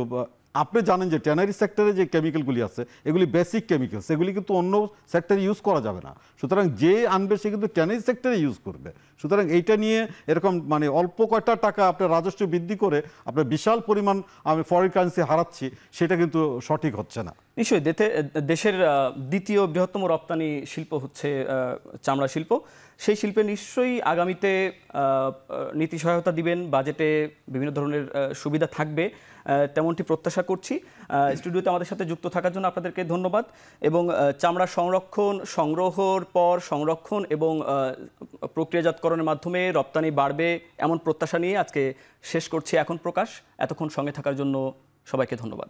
আপনি জানেন যে ট্যানারি সেক্টরে যে কেমিক্যালগুলি আছে, এগুলি বেসিক কেমিক্যালস, এগুলি কিন্তু অন্য সেক্টরে ইউজ করা যাবে না। সুতরাং যে আনবে সে কিন্তু ট্যানারি সেক্টরে ইউজ করবে। সুতরাং এইটা নিয়ে এরকম মানে অল্প কয়টা টাকা আপনার রাজস্ব বৃদ্ধি করে আপনার বিশাল পরিমাণ আমি ফরেন কারেন্সি হারাচ্ছি, সেটা কিন্তু সঠিক হচ্ছে না। নিশ্চয়ই দেশের দ্বিতীয় বৃহত্তম রপ্তানি শিল্প হচ্ছে চামড়া শিল্প। সেই শিল্পে নিশ্চয়ই আগামীতে নীতি সহায়তা দিবেন, বাজেটে বিভিন্ন ধরনের সুবিধা থাকবে, তেমনটি প্রত্যাশা করছি। স্টুডিওতে আমাদের সাথে যুক্ত থাকার জন্য আপনাদেরকে ধন্যবাদ। এবং চামড়া সংরক্ষণ, সংগ্রহর পর সংরক্ষণ এবং প্রক্রিয়াজাতকরণের মাধ্যমে রপ্তানি বাড়বে, এমন প্রত্যাশা নিয়ে আজকে শেষ করছি এখন প্রকাশ। এতক্ষণ সঙ্গে থাকার জন্য সবাইকে ধন্যবাদ।